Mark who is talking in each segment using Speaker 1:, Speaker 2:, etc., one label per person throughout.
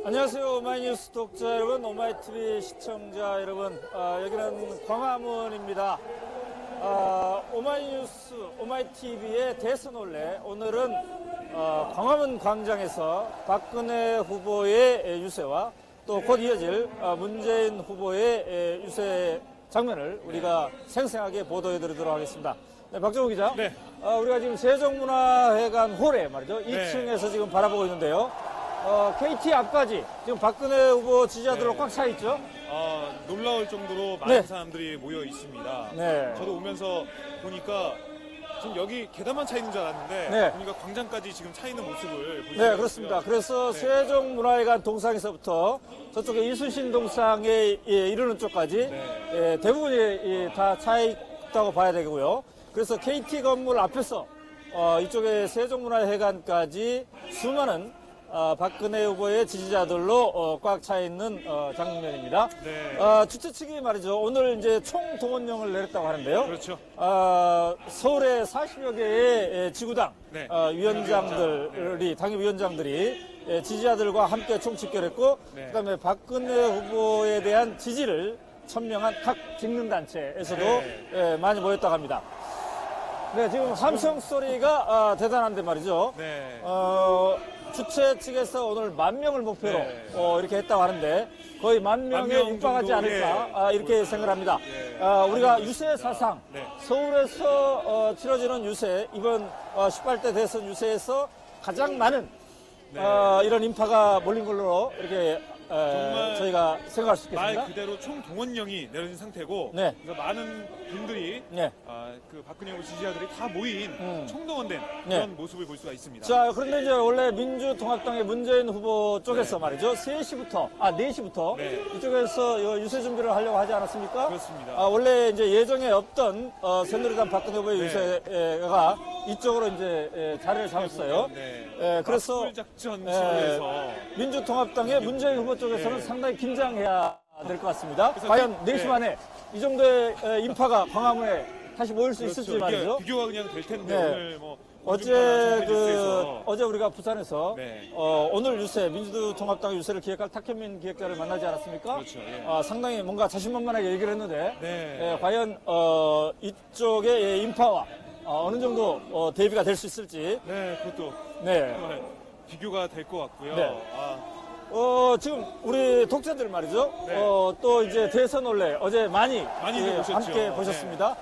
Speaker 1: 안녕하세요. 오마이뉴스 독자 여러분, 오마이TV 시청자 여러분, 여기는 광화문입니다. 오마이뉴스, 오마이TV의 대선올레, 오늘은 광화문 광장에서 박근혜 후보의 유세와 또 곧 이어질 문재인 후보의 유세 장면을 우리가 생생하게 보도해드리도록 하겠습니다. 네, 박정우 기자.
Speaker 2: 네.
Speaker 1: 우리가 지금 세종문화회관 홀에 말이죠. 2층에서 지금 바라보고 있는데요. KT 앞까지 지금 박근혜 후보 지지자들로 꽉 차 있죠?
Speaker 2: 놀라울 정도로 많은
Speaker 1: 네.
Speaker 2: 사람들이 모여 있습니다.
Speaker 1: 네.
Speaker 2: 저도 오면서 보니까 지금 여기 계단만 차 있는 줄 알았는데
Speaker 1: 네.
Speaker 2: 보니까 광장까지 지금 차 있는 모습을 볼 수
Speaker 1: 네, 그렇습니다. 그래서
Speaker 2: 네.
Speaker 1: 세종문화회관 동상에서부터 저쪽에 이순신 동상에 이르는 쪽까지 대부분이 다 차 있다고 봐야 되고요. 그래서 KT 건물 앞에서 이쪽에 세종문화회관까지 수많은 박근혜 후보의 지지자들로 꽉 차 있는 장면입니다.
Speaker 2: 네.
Speaker 1: 주최 측이 말이죠. 오늘 이제 총 동원령을 내렸다고 하는데요.
Speaker 2: 그렇죠.
Speaker 1: 서울의 40여 개의 지구당
Speaker 2: 네.
Speaker 1: 위원장들이 당협위원장들이 지지자들과 함께 총집결했고,
Speaker 2: 네.
Speaker 1: 그다음에 박근혜 후보에 대한 지지를 천명한 각 직능단체에서도
Speaker 2: 네.
Speaker 1: 많이 모였다고 합니다. 네, 지금 함성 소리가 대단한데 말이죠.
Speaker 2: 네.
Speaker 1: 주최 측에서 오늘 10,000명을 목표로
Speaker 2: 네.
Speaker 1: 이렇게 했다고 하는데 거의 10,000명에
Speaker 2: 10,000명
Speaker 1: 육박하지
Speaker 2: 정도,
Speaker 1: 않을까 이렇게 생각을 합니다. 우리가 유세 사상
Speaker 2: 네.
Speaker 1: 서울에서 치러지는 유세, 이번 18대 대선 유세에서 가장 많은 이런 인파가 몰린 걸로 이렇게
Speaker 2: 정말
Speaker 1: 저희가 생각할 수 있겠습니다.
Speaker 2: 말 그대로 총 동원령이 내려진 상태고
Speaker 1: 네.
Speaker 2: 그래서 많은 분들이
Speaker 1: 네.
Speaker 2: 그 박근혜 후보 지지자들이 다 모인 총동원된
Speaker 1: 네.
Speaker 2: 그런 모습을 볼 수가 있습니다.
Speaker 1: 자, 그런데 이제 원래 민주통합당의 문재인 후보 쪽에서 말이죠. 3시부터, 4시부터
Speaker 2: 네.
Speaker 1: 이쪽에서 유세 준비를 하려고 하지 않았습니까?
Speaker 2: 그렇습니다.
Speaker 1: 원래 이제 예정에 없던 새누리당 박근혜 후보의
Speaker 2: 네.
Speaker 1: 유세가 이쪽으로 이제 자리를 잡았어요.
Speaker 2: 네.
Speaker 1: 그래서
Speaker 2: 작전식으로 해서
Speaker 1: 민주통합당의 문재인 후보 쪽에서는 상당히 긴장해야 될 것 같습니다.
Speaker 2: 그래서
Speaker 1: 과연 4시 만에 이 정도의 인파가 광화문에 다시 모일 수 있을지
Speaker 2: 이게
Speaker 1: 말이죠.
Speaker 2: 비교가 그냥 될 텐데
Speaker 1: 네.
Speaker 2: 오늘 뭐
Speaker 1: 어제 우리가 부산에서
Speaker 2: 네.
Speaker 1: 오늘 유세, 민주통합당 유세를 기획할 탁현민 기획자를 만나지 않았습니까?
Speaker 2: 그렇죠. 예.
Speaker 1: 상당히 뭔가 자신만만하게 얘기를 했는데
Speaker 2: 네.
Speaker 1: 과연 이쪽의 인파와 어느 정도 대비가 될 수 있을지.
Speaker 2: 네, 그것도
Speaker 1: 네.
Speaker 2: 정말 비교가 될 것 같고요.
Speaker 1: 네. 지금 우리 독자들 말이죠.
Speaker 2: 네.
Speaker 1: 또 이제 대선올레 어제 많이
Speaker 2: 보셨죠.
Speaker 1: 함께 보셨습니다.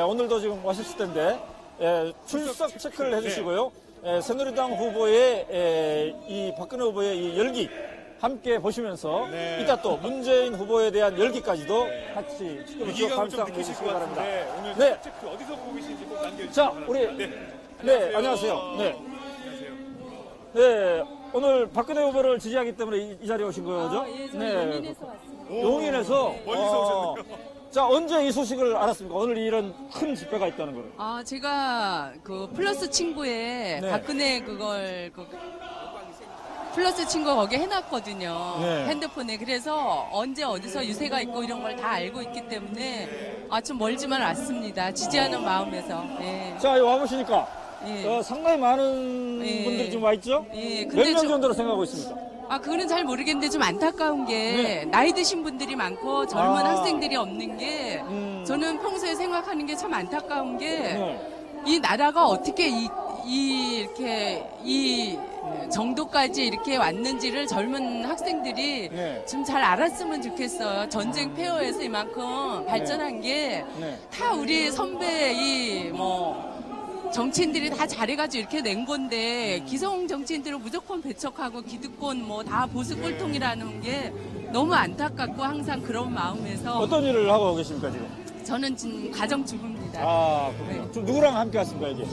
Speaker 1: 오늘도 지금 오셨을 텐데 출석 체크를 해주시고요. 새누리당 후보의 이 박근혜 후보의 이 열기 함께 보시면서
Speaker 2: 네.
Speaker 1: 이따 또 문재인 후보에 대한 열기까지도 같이
Speaker 2: 위기감을
Speaker 1: 지켜보시고
Speaker 2: 좀
Speaker 1: 감상
Speaker 2: 느끼실
Speaker 1: 해주시기
Speaker 2: 것
Speaker 1: 바랍니다.
Speaker 2: 같은데 오늘
Speaker 1: 네.
Speaker 2: 체크 어디서 보고 계신지 꼭 남겨주시기
Speaker 1: 자,
Speaker 2: 바랍니다.
Speaker 1: 우리
Speaker 2: 네.
Speaker 1: 안녕하세요. 네.
Speaker 2: 안녕하세요.
Speaker 1: 네, 오늘 박근혜 후보를 지지하기 때문에 이 자리에 오신 거죠?
Speaker 3: 예, 저는 용인에서 왔습니다.
Speaker 1: 용인에서
Speaker 2: 멀리서 오셨네요.
Speaker 1: 자, 언제 이 소식을 알았습니까? 오늘 이런 큰 집회가 있다는 걸.
Speaker 3: 제가 그 플러스 친구에
Speaker 1: 네.
Speaker 3: 박근혜 플러스 친구 거기에 해놨거든요.
Speaker 1: 네.
Speaker 3: 핸드폰에. 그래서 언제 어디서 유세가 있고 이런 걸 다 알고 있기 때문에 좀 멀지만 왔습니다. 지지하는 마음에서. 예.
Speaker 1: 자, 여기 와보시니까
Speaker 3: 예.
Speaker 1: 상당히 많은
Speaker 3: 예.
Speaker 1: 분들이 지금 와 있죠?
Speaker 3: 예,
Speaker 1: 몇
Speaker 3: 근데
Speaker 1: 명 정도로 생각하고 있습니까?
Speaker 3: 그거는 잘 모르겠는데 좀 안타까운 게 나이 드신 분들이 많고 젊은 학생들이 없는 게 저는 평소에 생각하는 게 참 안타까운 게 이 나라가 어떻게 이렇게 이 정도까지 이렇게 왔는지를 젊은 학생들이 좀 잘 알았으면 좋겠어요. 전쟁 폐허에서 이만큼 발전한 게 다 우리 선배 정치인들이 다 잘해가지고 이렇게 낸 건데 기성 정치인들은 무조건 배척하고 기득권 다 보수 꼴통이라는 게 너무 안타깝고 항상 그런 마음에서
Speaker 1: 어떤 일을 하고 계십니까, 지금?
Speaker 3: 저는 지금 가정주부입니다.
Speaker 1: 그렇군요. 좀 누구랑 함께 왔습니까, 이게?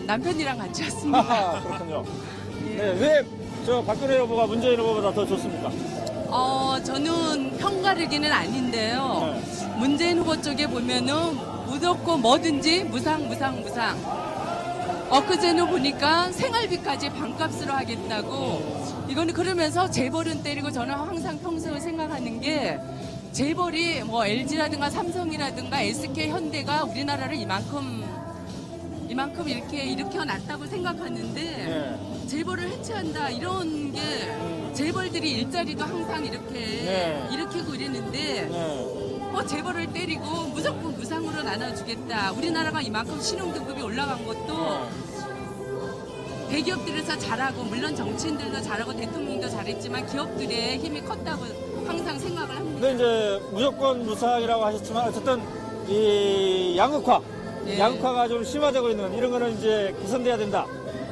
Speaker 3: 남편이랑 같이 왔습니다.
Speaker 1: 그렇군요. 네, 왜 저 박근혜 후보가 문재인 후보보다 더 좋습니까?
Speaker 3: 저는 편가르기는 아닌데요. 문재인 후보 쪽에 보면은 무조건 뭐든지 무상. 엊그제는 보니까 생활비까지 반값으로 하겠다고. 이거는 그러면서 재벌은 때리고 저는 항상 평소에 생각하는 게 재벌이 LG라든가 삼성이라든가 SK 현대가 우리나라를 이만큼 이렇게 일으켜 놨다고 생각하는데 재벌을 해체한다 이런 게 재벌들이 일자리도 항상 이렇게
Speaker 1: 네.
Speaker 3: 일으키고 이랬는데
Speaker 1: 네.
Speaker 3: 재벌을 때리고 무조건 무상으로 나눠주겠다. 우리나라가 이만큼 신용등급이 올라간 것도 대기업들에서 잘하고 물론 정치인들도 잘하고 대통령도 잘했지만 기업들의 힘이 컸다고 항상 생각을 합니다.
Speaker 1: 근데 이제 무조건 무상이라고 하셨지만 어쨌든 이 양극화,
Speaker 3: 네.
Speaker 1: 양극화가 좀 심화되고 있는 이런 거는 이제 개선돼야 된다.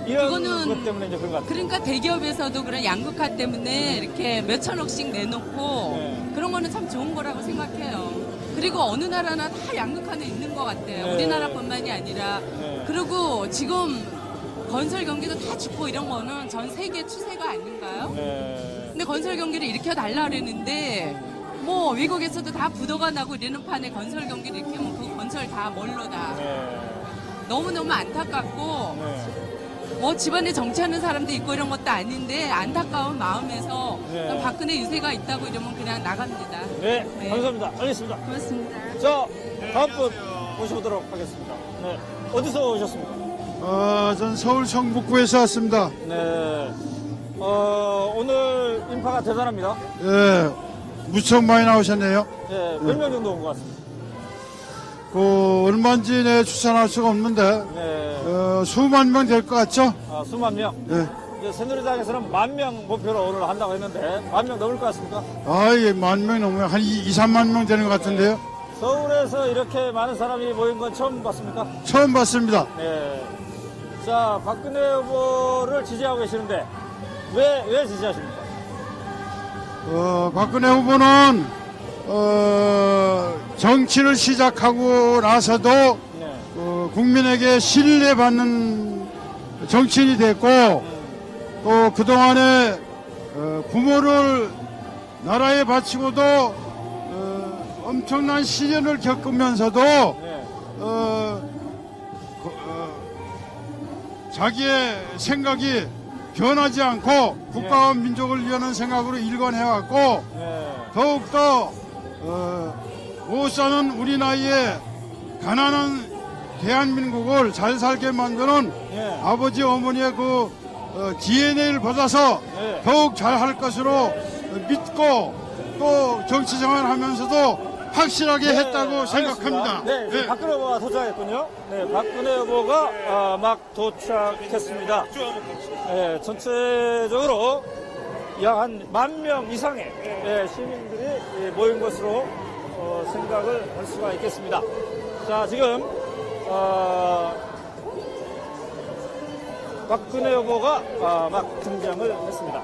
Speaker 1: 이런
Speaker 3: 그거는
Speaker 1: 것 때문에 이제 그런 것 같아요.
Speaker 3: 그러니까 대기업에서도 그런 양극화 때문에 이렇게 몇 천억씩 내놓고
Speaker 1: 네.
Speaker 3: 그런 거는 참 좋은 거라고 생각해요. 그리고 어느 나라나 다 양극화는 있는 것 같아요.
Speaker 1: 네.
Speaker 3: 우리나라뿐만이 아니라.
Speaker 1: 네.
Speaker 3: 그리고 지금 건설 경기도 다 죽고 이런 거는 전 세계 추세가 아닌가요?
Speaker 1: 네.
Speaker 3: 근데 건설 경기를 일으켜달라 그랬는데 뭐 외국에서도 다 부도가 나고 이러는 판에 건설 경기를 일으키면 그 건설 다 뭘로 다
Speaker 1: 네.
Speaker 3: 너무너무 안타깝고
Speaker 1: 네.
Speaker 3: 뭐 집안에 정치하는 사람도 있고 이런 것도 아닌데 안타까운 마음에서
Speaker 1: 네.
Speaker 3: 그냥 박근혜 유세가 있다고 이러면 그냥 나갑니다.
Speaker 1: 네.
Speaker 3: 네.
Speaker 1: 감사합니다. 알겠습니다.
Speaker 3: 고맙습니다.
Speaker 1: 자, 다음 분 모셔보도록 하겠습니다. 네. 어디서 오셨습니까?
Speaker 4: 전 서울 성북구에서 왔습니다.
Speaker 1: 네. 오늘 인파가 대단합니다.
Speaker 4: 예, 무척 많이 나오셨네요.
Speaker 1: 네. 몇 명 정도 온 것 같습니다.
Speaker 4: 얼마인지 내 추산할 수가 없는데,
Speaker 1: 네.
Speaker 4: 수만 명 될 것 같죠?
Speaker 1: 수만 명.
Speaker 4: 예.
Speaker 1: 이제 새누리당에서는 10,000명 목표로 오늘 한다고 했는데 10,000명 넘을 것 같습니까?
Speaker 4: 예, 10,000명 넘어요. 한 2, 3만 명 되는 것 같은데요.
Speaker 1: 서울에서 이렇게 많은 사람이 모인 건 처음 봤습니까?
Speaker 4: 처음 봤습니다.
Speaker 1: 네. 자, 박근혜 후보를 지지하고 계시는데 왜 지지하십니까?
Speaker 4: 박근혜 후보는, 정치를 시작하고 나서도,
Speaker 1: 네.
Speaker 4: 국민에게 신뢰받는 정치인이 됐고, 또 그동안에 부모를 나라에 바치고도 엄청난 시련을 겪으면서도
Speaker 1: 네.
Speaker 4: 자기의 생각이 변하지 않고 국가와 민족을 위하는 생각으로 일관해왔고,
Speaker 1: 네.
Speaker 4: 더욱더 못 사는 우리 나이에 가난한 대한민국을 잘 살게 만드는
Speaker 1: 네.
Speaker 4: 아버지 어머니의 그 DNA를 받아서
Speaker 1: 네.
Speaker 4: 더욱 잘할 것으로 믿고 또 정치 생활하면서도 확실하게 했다고 생각합니다.
Speaker 1: 네, 지금 박근혜 후보가 도착했군요. 네, 박근혜 후보가 막 도착했습니다. 네, 전체적으로 약 한 10,000명 이상의 시민들이 모인 것으로 생각을 할 수가 있겠습니다. 자, 지금 박근혜 후보가 막 등장을 했습니다.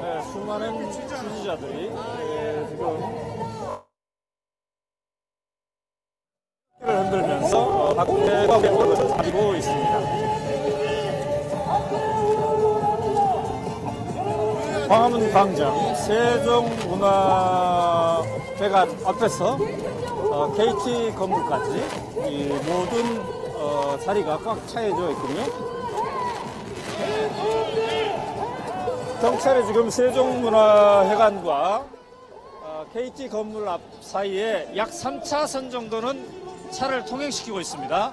Speaker 1: 네, 수많은 지지자들이 지금 를 흔들면서 박근혜 후보를 가지고 있습니다. 광화문 광장 세종문화회관 앞에서 KT 건물까지 이 모든 자리가 꽉 차여져 있군요. 경찰이 지금 세종문화회관과 KT 건물 앞 사이에 약 3차선 정도는 차를 통행시키고 있습니다.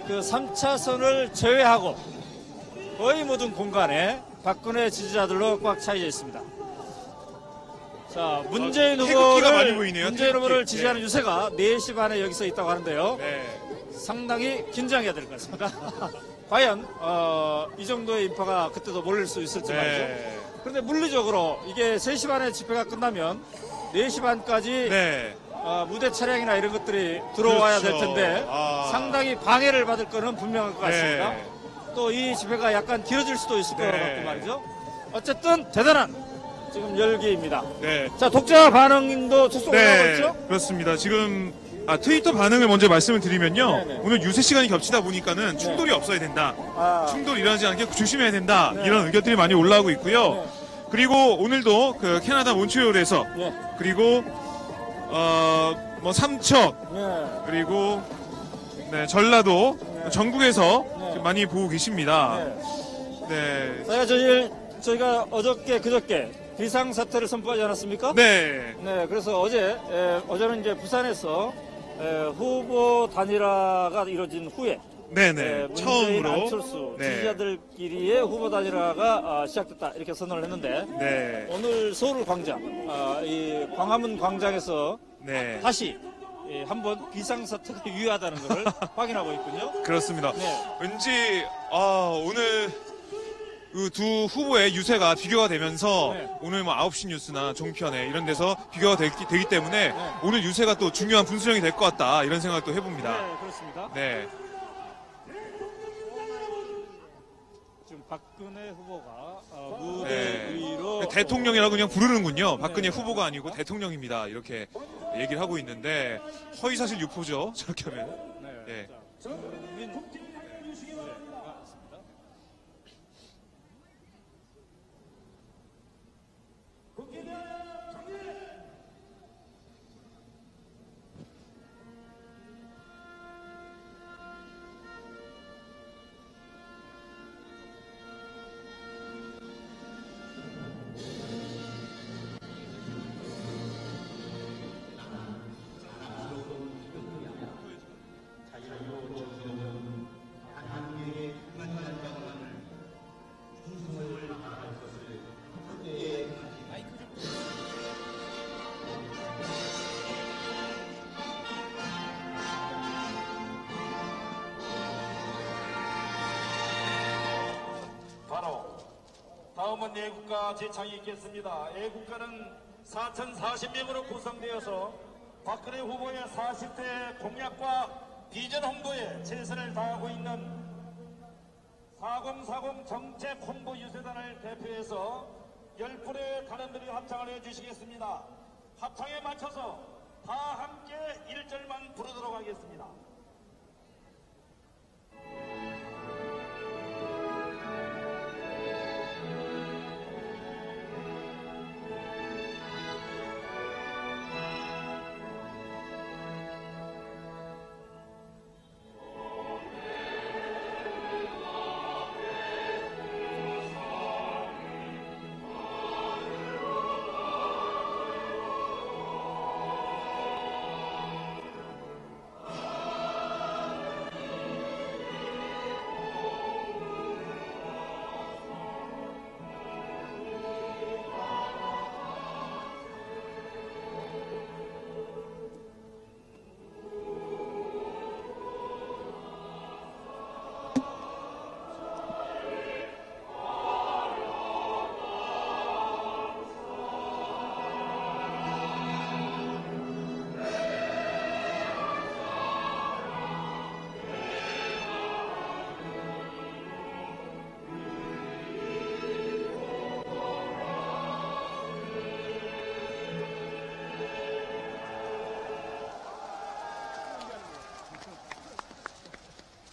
Speaker 1: 그 3차선을 제외하고 거의 모든 공간에 박근혜 지지자들로 꽉 차여져 있습니다. 자, 문재인
Speaker 2: 태극기가 많이
Speaker 1: 후보를,
Speaker 2: 보이네요.
Speaker 1: 문재인 후보를
Speaker 2: 태극기.
Speaker 1: 지지하는
Speaker 2: 네.
Speaker 1: 유세가 4시 반에 여기서 있다고 하는데요.
Speaker 2: 네.
Speaker 1: 상당히 긴장해야 될 것 같습니다. 과연 이 정도의 인파가 그때도 몰릴 수 있을지 말이죠.
Speaker 2: 네.
Speaker 1: 그런데 물리적으로 이게 3시 반에 집회가 끝나면 4시 반까지
Speaker 2: 네.
Speaker 1: 무대 차량이나 이런 것들이 들어와야
Speaker 2: 그렇죠.
Speaker 1: 될 텐데 상당히 방해를 받을 거는 분명할 것 같습니다.
Speaker 2: 네.
Speaker 1: 또 이 집회가 약간 길어질 수도 있을 것
Speaker 2: 네.
Speaker 1: 같고 말이죠. 어쨌든 대단한 지금 열기입니다.
Speaker 2: 네.
Speaker 1: 자, 독자 반응도 접속을 하고
Speaker 2: 네.
Speaker 1: 있죠?
Speaker 2: 그렇습니다. 지금 트위터 반응을 먼저 말씀을 드리면요.
Speaker 1: 네네.
Speaker 2: 오늘 유세 시간이 겹치다 보니까는 충돌이 없어야 된다.
Speaker 1: 아,
Speaker 2: 충돌 일어나지 않게 조심해야 된다.
Speaker 1: 네.
Speaker 2: 이런 의견들이 많이 올라오고 있고요.
Speaker 1: 네.
Speaker 2: 그리고 오늘도 그 캐나다 몬트리올에서
Speaker 1: 예.
Speaker 2: 그리고 뭐 삼척
Speaker 1: 네.
Speaker 2: 그리고 네, 전라도
Speaker 1: 네.
Speaker 2: 전국에서
Speaker 1: 네.
Speaker 2: 많이 보고 계십니다.
Speaker 1: 네.
Speaker 2: 네.
Speaker 1: 저희가 어저께 그저께 비상사태를 선포하지 않았습니까?
Speaker 2: 네.
Speaker 1: 네, 그래서 어제는 이제 부산에서 후보 단일화가 이루어진 후에
Speaker 2: 네네.
Speaker 1: 문재인,
Speaker 2: 처음으로.
Speaker 1: 안철수
Speaker 2: 네.
Speaker 1: 지지자들끼리의 후보 단일화가 시작됐다 이렇게 선언을 했는데
Speaker 2: 네.
Speaker 1: 오늘 서울 광장, 이 광화문 광장에서
Speaker 2: 네.
Speaker 1: 다시 한번 비상사태가 유효하다는 것을 확인하고 있군요.
Speaker 2: 그렇습니다.
Speaker 1: 네.
Speaker 2: 왠지 오늘 그 두 후보의 유세가 비교가 되면서
Speaker 1: 네.
Speaker 2: 오늘 뭐 9시 뉴스나 종편에 이런 데서 비교가 되기 때문에
Speaker 1: 네.
Speaker 2: 오늘 유세가 또 중요한 분수령이 될 것 같다 이런 생각을 또 해봅니다.
Speaker 1: 네, 그렇습니다.
Speaker 2: 네.
Speaker 1: 지금 박근혜 후보가 무대
Speaker 2: 네.
Speaker 1: 위로
Speaker 2: 대통령이라고 그냥 부르는군요. 박근혜
Speaker 1: 네.
Speaker 2: 후보가 아니고 대통령입니다. 이렇게 얘기를 하고 있는데 허위사실 유포죠. 저렇게 하면.
Speaker 1: 네.
Speaker 2: 네.
Speaker 1: 자, 정민 네, 있습니다.
Speaker 5: 바로 다음은 애국가 제창이 있겠습니다. 애국가는 4,040명으로 구성되어서 박근혜 후보의 40대 공약과 비전 홍보에 최선을 다하고 있는 4040 정책 홍보 유세단을 대표해서 10분의 단원들이 합창을 해주시겠습니다. 합창에 맞춰서 다 함께 1절만 부르도록 하겠습니다.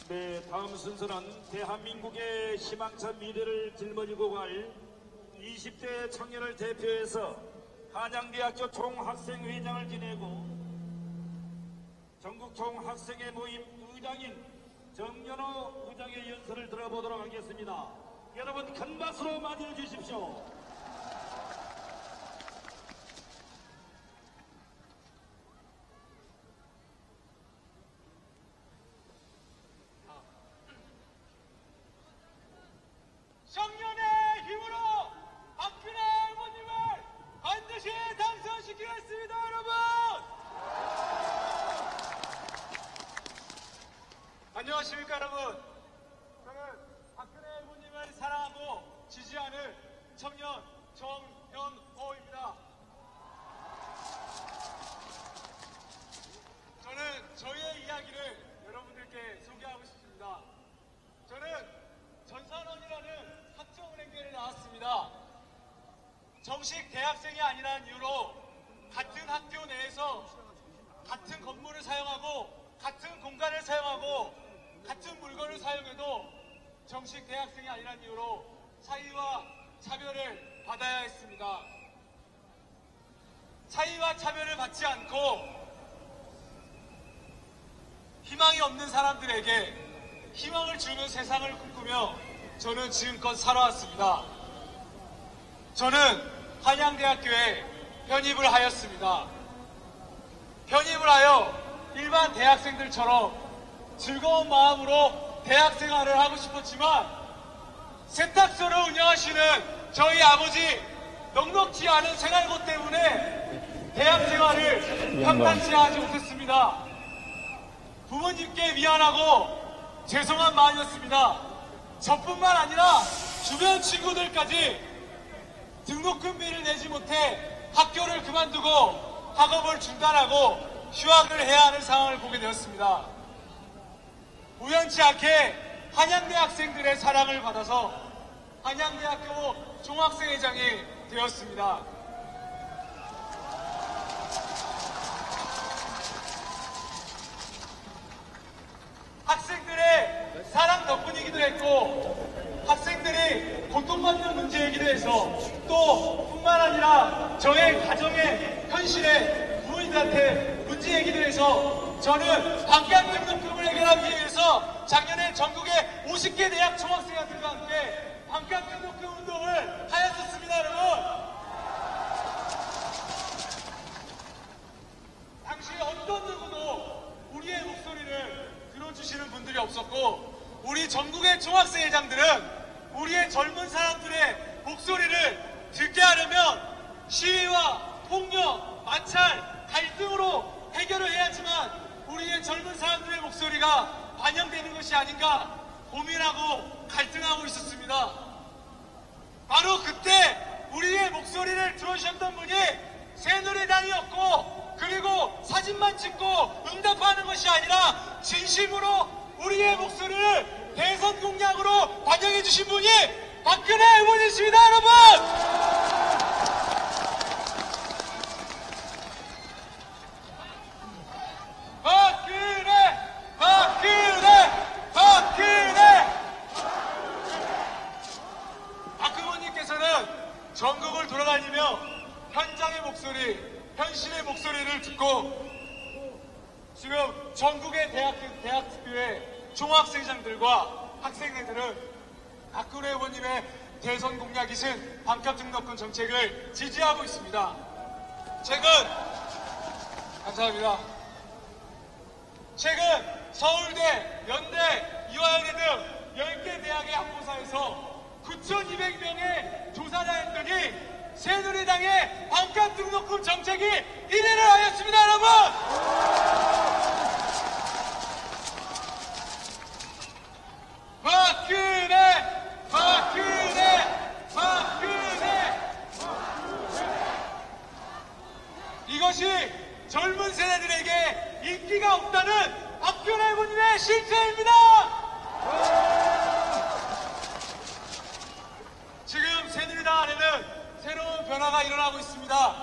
Speaker 5: 네, 다음 순서는 대한민국의 희망찬 미래를 짊어지고 갈 20대 청년을 대표해서 한양대학교 총학생회장을 지내고 전국 총학생회 모임 의장인 정연호 의장의 연설을 들어보도록 하겠습니다. 여러분 큰 박수로 맞이해 주십시오.
Speaker 6: 청년의 힘으로 박근혜 후보님을 반드시 당선시키겠습니다, 여러분! 안녕하십니까, 여러분? 저는 박근혜 후보님을 사랑하고 지지하는 청년 정연호입니다. 저는 저희의 이야기를 여러분들께 소개하고 싶습니다. 저는 전산원이라는 학종은행계를 나왔습니다. 정식 대학생이 아니라는 이유로 같은 학교 내에서 같은 건물을 사용하고 같은 공간을 사용하고 같은 물건을 사용해도 정식 대학생이 아니란 이유로 차이와 차별을 받아야 했습니다. 차이와 차별을 받지 않고 희망이 없는 사람들에게 희망을 주는 세상을 꿈꾸며 저는 지금껏 살아왔습니다. 저는 한양대학교에 편입을 하였습니다. 편입을 하여 일반 대학생들처럼 즐거운 마음으로 대학생활을 하고 싶었지만 세탁소를 운영하시는 저희 아버지 넉넉지 않은 생활고 때문에 대학생활을 평탄치 하지 못했습니다. 부모님께 미안하고 죄송한 마음이었습니다. 저뿐만 아니라 주변 친구들까지 등록금비를 내지 못해 학교를 그만두고 학업을 중단하고 휴학을 해야 하는 상황을 보게 되었습니다. 우연치 않게 한양대 학생들의 사랑을 받아서 한양대학교 종합생회장이 되었습니다. 학생들의 사랑 덕분이기도 했고 학생들이 고통받는 문제이기도 해서 또 뿐만 아니라 저의 가정의 현실의 부모님들한테 문제이기도 해서 저는 반값 등록금을 해결하기 위해서 작년에 전국의 50개 대학 총학생회들과 함께 반값 등록금 운동을 하였었습니다. 여러분, 당시 어떤 누구도 우리의 목소리를 들어주시는 분들이 없었고 우리 전국의 총학생회장들은 우리의 젊은 사람들의 목소리를 듣게 하려면 시위와 폭력, 마찰, 갈등으로 해결을 해야지만 우리의 젊은 사람들의 목소리가 반영되는 것이 아닌가 고민하고 갈등하고 있었습니다. 바로 그때 우리의 목소리를 들어주셨던 분이 새누리당이었고 그리고 사진만 찍고 응답하는 것이 아니라 진심으로 우리의 목소리를 대선 공약으로 반영해 주신 분이 박근혜 의원이십니다. 여러분, 박 의원님께서는 전국을 돌아다니며 현장의 목소리, 현실의 목소리를 듣고 지금 전국의 대학교의 총학생장들과 학생회들은 박근혜 의원님의 대선 공약이신 반값 등록금 정책을 지지하고 있습니다. 감사합니다. 최근 서울대, 연대, 이화여대 등 10개 대학의 학부사에서 9,200명의 조사를 했더니 새누리당의 반값 등록금 정책이 1위를 하였습니다. 여러분, 이것이 젊은 세대들에게 인기가 없다는 박근혜 의원님의 실체입니다. 지금 새누리당 안에는 새로운 변화가 일어나고 있습니다.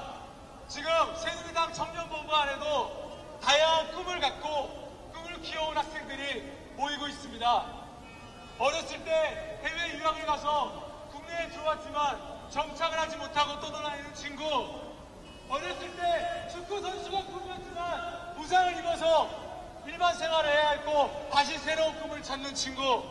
Speaker 6: 지금 새누리당 청년본부 안에도 다양한 꿈을 갖고 꿈을 키워온 학생들이 모이고 있습니다. 어렸을 때 해외 유학을 가서 국내에 들어왔지만 정착을 하지 못하고 떠돌아다니는 친구, 어렸을 때 축구 선수가 꿈이었지만 부상을 입어서 일반 생활을 해야 했고 다시 새로운 꿈을 찾는 친구,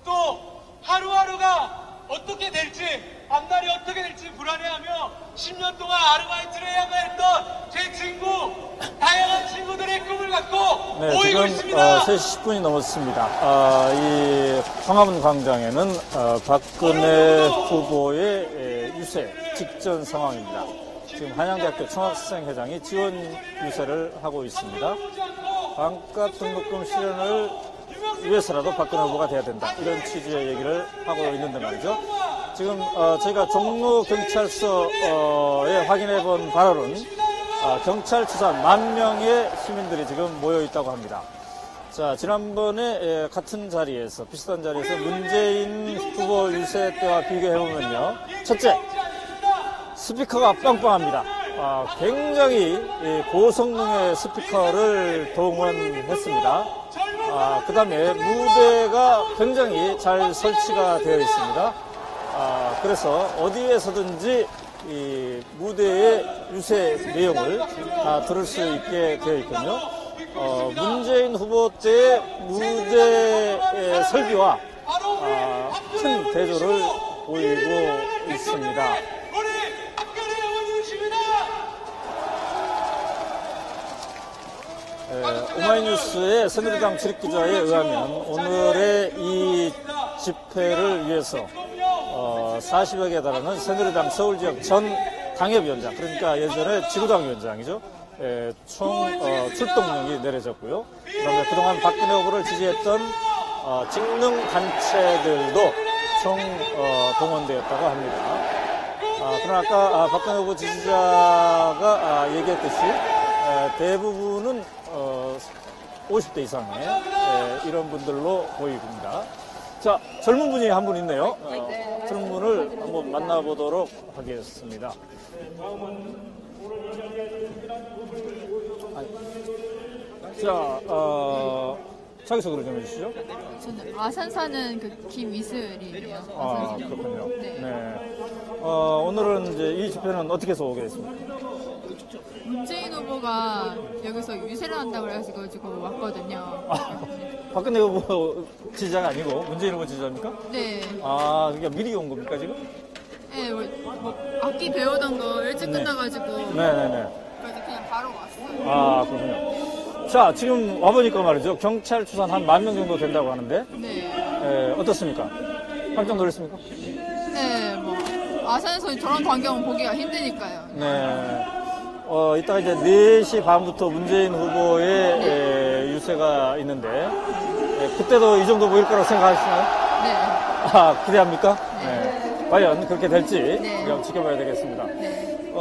Speaker 6: 또 하루하루가 어떻게 될지, 앞날이 어떻게 될지 불안해하며 10년 동안 아르바이트를 해야만 했던 제 친구, 다양한 친구들의 꿈을 갖고 모이고
Speaker 1: 지금
Speaker 6: 있습니다.
Speaker 1: 3시 10분이 넘었습니다. 이 광화문 광장에는 박근혜 후보의 유세 직전 상황입니다. 지금 한양대학교 총학생회장이 지원 유세를 하고 있습니다. 반값 등록금 실현을 위해서라도 박근혜 후보가 돼야 된다, 이런 취지의 얘기를 하고 있는데 말이죠. 지금 저희가 종로경찰서에 확인해 본 바로는 경찰 추산 10,000명의 시민들이 지금 모여 있다고 합니다. 자, 지난번에 같은 자리에서, 비슷한 자리에서 문재인 후보 유세 때와 비교해 보면요, 첫째, 스피커가 빵빵합니다. 굉장히 고성능의 스피커를 동원했습니다. 그 다음에 무대가 굉장히 잘 설치가 되어 있습니다. 그래서 어디에서든지 이 무대의 유세 내용을 다 들을 수 있게 되어 있군요. 문재인 후보 때의 무대의 설비와 큰 대조를 보이고 있습니다. 오마이뉴스의 새누리당 출입기자에 의하면 오늘의 이 집회를 위해서 40여 개 달하는 새누리당 서울지역 전 당협위원장, 그러니까 예전에 지구당 위원장이죠. 총 출동령이 내려졌고요. 그다음에 그동안 박근혜 후보를 지지했던 직능 단체들도 총 동원되었다고 합니다. 그러나 아까 박근혜 후보 지지자가 얘기했듯이 대부분은 50대 이상의 이런 분들로 보입니다. 자, 젊은 분이 한 분 있네요. 젊은 분을 한번 만나보도록 하겠습니다. 자, 자기소개를 좀 해주시죠.
Speaker 7: 저는 아산 사는 그 김이슬이에요.
Speaker 1: 그렇군요.
Speaker 7: 네.
Speaker 1: 오늘은 이제 이 집회는 어떻게 해서 오게 됐습니까?
Speaker 7: 문재인 후보가 여기서 유세를 한다고 해가지고 왔거든요.
Speaker 1: 박근혜 후보 지지자가 아니고 문재인 후보 지지자입니까?
Speaker 7: 네.
Speaker 1: 그러니까 미리 온 겁니까, 지금?
Speaker 7: 네, 뭐 악기 배우던 거 일찍 끝나가지고.
Speaker 1: 네네네.
Speaker 7: 그래서 그냥 바로 왔어요.
Speaker 1: 그렇군요. 자, 지금 와보니까 말이죠. 경찰 추산 한 10,000명 정도 된다고 하는데,
Speaker 7: 네.
Speaker 1: 어떻습니까? 깜짝 놀랐습니까?
Speaker 7: 네, 뭐 아산에서 저런 광경을 보기가 힘드니까요.
Speaker 1: 네. 이따가 이제 4시 반부터 문재인 후보의 유세가 있는데, 그때도 이 정도 보일 거라고 생각하시나요?
Speaker 7: 네.
Speaker 1: 기대합니까? 네. 과연 그렇게 될지
Speaker 7: 네.
Speaker 1: 우리가 지켜봐야 되겠습니다.
Speaker 7: 네.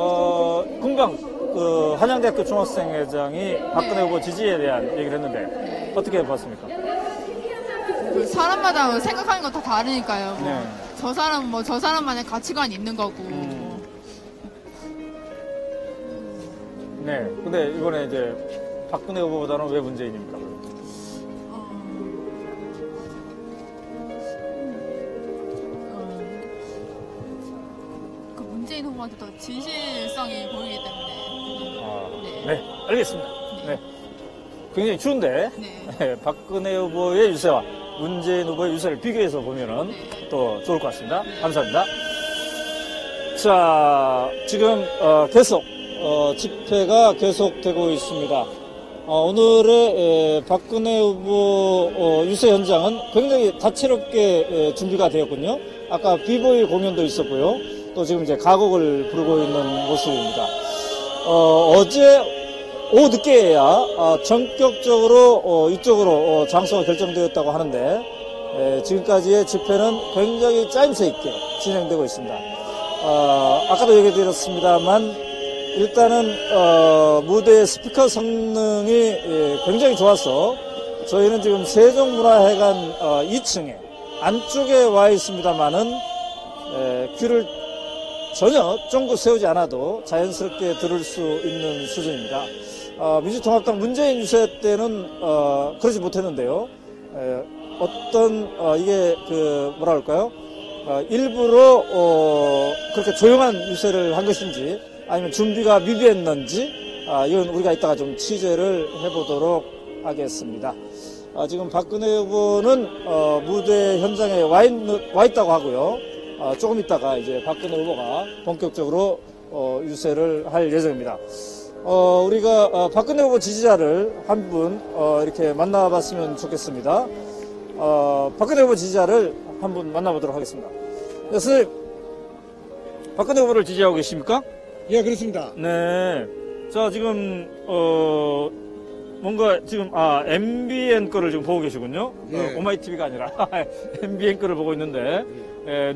Speaker 1: 금방 한양대학교 중학생회장이 박근혜 후보 지지에 대한 얘기를 했는데 어떻게 봤습니까?
Speaker 7: 그 사람마다 생각하는 거 다 다르니까요. 뭐
Speaker 1: 네.
Speaker 7: 저 사람 저 사람만의 가치관이 있는 거고.
Speaker 1: 네. 근데 이번에 이제 박근혜 후보보다는 왜 문재인입니까?
Speaker 7: 그 문재인 후보한테 더 진실성이 보이기 때문에.
Speaker 1: 네, 알겠습니다. 네. 굉장히 추운데
Speaker 7: 네.
Speaker 1: 박근혜 후보의 유세와 문재인 후보의 유세를 비교해서 보면은 또 좋을 것 같습니다. 감사합니다. 자, 지금 계속 집회가 계속되고 있습니다. 오늘의 박근혜 후보 유세 현장은 굉장히 다채롭게 준비가 되었군요. 아까 비보이 공연도 있었고요. 또 지금 이제 가곡을 부르고 있는 모습입니다. 어제 오후 늦게야 전격적으로 이쪽으로 장소가 결정되었다고 하는데 지금까지의 집회는 굉장히 짜임새 있게 진행되고 있습니다. 아까도 얘기 드렸습니다만 일단은 무대의 스피커 성능이 굉장히 좋아서 저희는 지금 세종문화회관 2층에 안쪽에 와 있습니다만은 귀를 전혀 쫑긋 세우지 않아도 자연스럽게 들을 수 있는 수준입니다. 민주통합당 문재인 유세 때는 그러지 못했는데요. 이게 뭐라 할까요? 일부러 그렇게 조용한 유세를 한 것인지 아니면 준비가 미비했는지 이건 우리가 이따가 좀 취재를 해보도록 하겠습니다. 지금 박근혜 후보는 무대 현장에 와 있다고 하고요. 조금 있다가 이제 박근혜 후보가 본격적으로 유세를 할 예정입니다. 우리가 박근혜 후보 지지자를 한 분 이렇게 만나봤으면 좋겠습니다. 박근혜 후보 지지자를 한 분 만나보도록 하겠습니다. 네, 선생님, 박근혜 후보를 지지하고 계십니까?
Speaker 8: 예, 그렇습니다.
Speaker 1: 네. 자, 지금 뭔가 지금 MBN 거를 지금 보고 계시군요.
Speaker 8: 예.
Speaker 1: 오마이TV가 아니라 MBN 거를 보고 있는데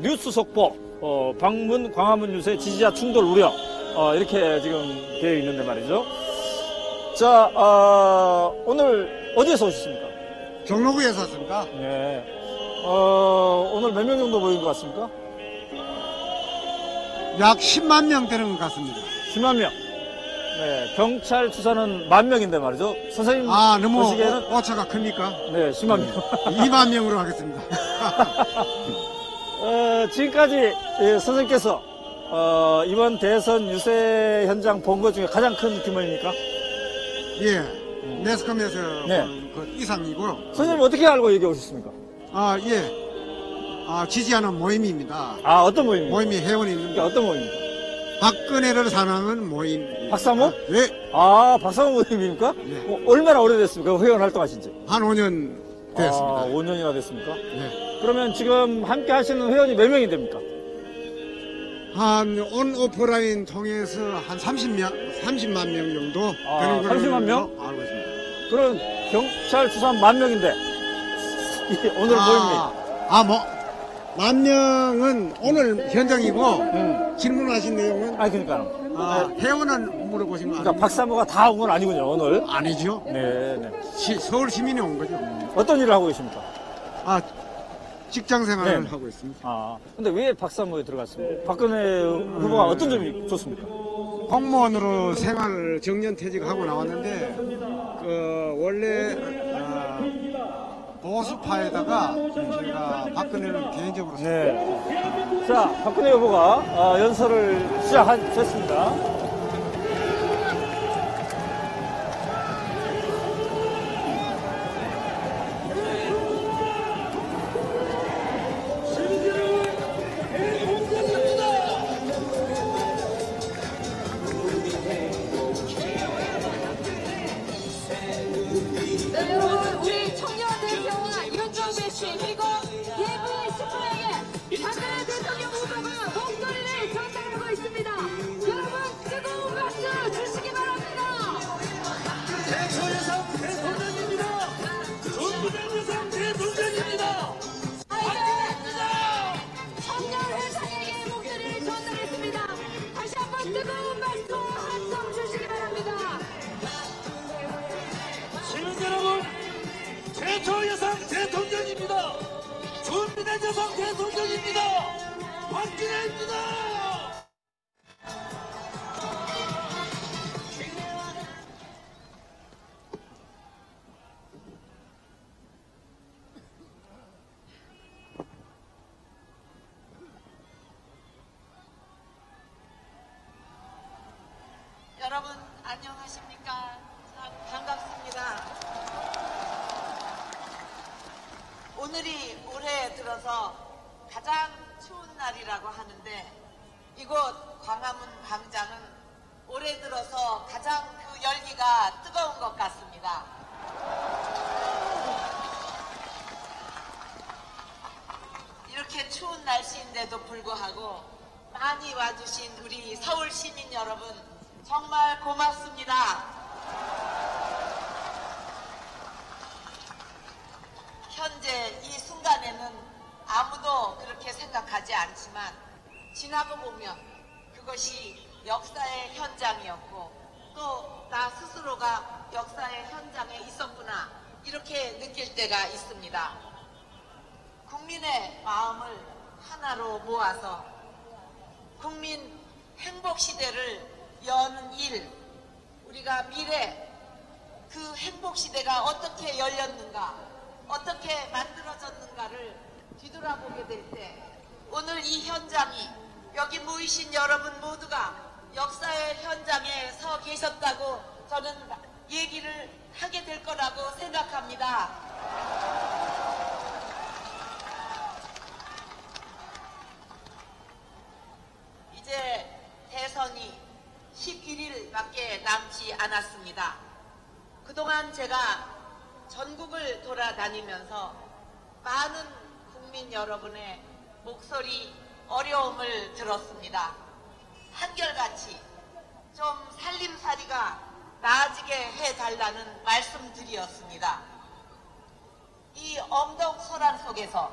Speaker 1: 뉴스 속보 방문 광화문 유세 지지자 충돌 우려 이렇게 지금 되어 있는데 말이죠. 자, 오늘 어디에서 오셨습니까?
Speaker 8: 종로구에서 왔습니다.
Speaker 1: 네. 오늘 몇 명 정도 모인 것 같습니까?
Speaker 8: 약 10만 명 되는 것 같습니다.
Speaker 1: 10만 명. 네, 경찰 추산은 10,000명인데 말이죠. 선생님
Speaker 8: 너무
Speaker 1: 보시기에는
Speaker 8: 오차가 큽니까?
Speaker 1: 네, 10만 명.
Speaker 8: 2만 명으로 하겠습니다.
Speaker 1: 지금까지 선생님께서 이번 대선 유세 현장 본 것 중에 가장 큰 규모입니까?
Speaker 8: 예, 매스컴에서
Speaker 1: 네.
Speaker 8: 본 것 이상이고요.
Speaker 1: 선생님 어떻게 알고 여기 오셨습니까?
Speaker 8: 예. 지지하는 모임입니다.
Speaker 1: 어떤 모임입니까?
Speaker 8: 모임이 회원이 있는데
Speaker 1: 어떤 모임입니까?
Speaker 8: 박근혜를 사랑하는 모임.
Speaker 1: 박사모?
Speaker 8: 네.
Speaker 1: 박사모 모임입니까?
Speaker 8: 네.
Speaker 1: 얼마나 오래됐습니까? 회원 활동하신 지?
Speaker 8: 한 5년 됐습니다.
Speaker 1: 5년이나 됐습니까?
Speaker 8: 네.
Speaker 1: 그러면 지금 함께 하시는 회원이 몇 명이 됩니까?
Speaker 8: 한 온오프라인 통해서 한 30만 명 정도 되는 걸로
Speaker 1: 30만 명?
Speaker 8: 알고 있습니다.
Speaker 1: 그럼 경찰 추산 10,000명인데 오늘 모임이
Speaker 8: 10,000명은 오늘 현장이고 질문하신 내용은
Speaker 1: 그러니까
Speaker 8: 회원은 물어보신 거
Speaker 1: 그러니까
Speaker 8: 아니에요?
Speaker 1: 박사모가 다 온 건 아니군요 오늘.
Speaker 8: 아니죠.
Speaker 1: 네.
Speaker 8: 서울 시민이 온 거죠.
Speaker 1: 어떤 일을 하고 계십니까?
Speaker 8: 직장 생활을
Speaker 1: 네.
Speaker 8: 하고 있습니다.
Speaker 1: 근데 왜 박사모에 들어갔습니까? 박근혜 후보가 어떤 점이 좋습니까?
Speaker 8: 공무원으로 생활 정년 퇴직하고 나왔는데 원래 보수파에다가 제가 박근혜를 개인적으로
Speaker 1: 네. 자, 박근혜 후보가 연설을 시작했습니다.
Speaker 9: 여러분, 우리 청년 대표와 윤종배 씨 그리고 예비 식구에게 박근혜 대통령 후보가 목소리를 전달하고 있습니다. 여러분 뜨거운 박수 주시기 바랍니다.
Speaker 5: 대표여성 대통령입니다. 준비된 여성 대통령입니다.
Speaker 9: 청년 회장에게 목소리를 전달했습니다. 다시 한번 뜨거운 박수 함성 주시기 바랍니다.
Speaker 5: 시민 여러분, 최초 여성 대통령입니다. 준비된 여성 대통령입니다. 박근혜입니다.
Speaker 10: 여러분 안녕하십니까? 참 반갑습니다. 오늘이 올해 들어서 가장 추운 날이라고 하는데 이곳 광화문 광장은 올해 들어서 가장 그 열기가 뜨거운 것 같습니다. 이렇게 추운 날씨인데도 불구하고 많이 와주신 우리 서울 시민 여러분 정말 고맙습니다. 현재 이 순간에는 아무도 그렇게 생각하지 않지만 지나고 보면 그것이 역사의 현장이었고 또 나 스스로가 역사의 현장에 있었구나 이렇게 느낄 때가 있습니다. 국민의 마음을 하나로 모아서 국민 행복 시대를 여는 일, 우리가 미래 그 행복 시대가 어떻게 열렸는가, 어떻게 만들어졌는가를 뒤돌아보게 될 때 오늘 이 현장이 여기 모이신 여러분 모두가 역사의 현장에 서 계셨다고 저는 얘기를 하게 될 거라고 생각합니다. 이제 대선이 11일밖에 남지 않았습니다. 그동안 제가 전국을 돌아다니면서 많은 국민 여러분의 목소리, 어려움을 들었습니다. 한결같이 좀 살림살이가 나아지게 해달라는 말씀들이었습니다. 이 엄동소란 속에서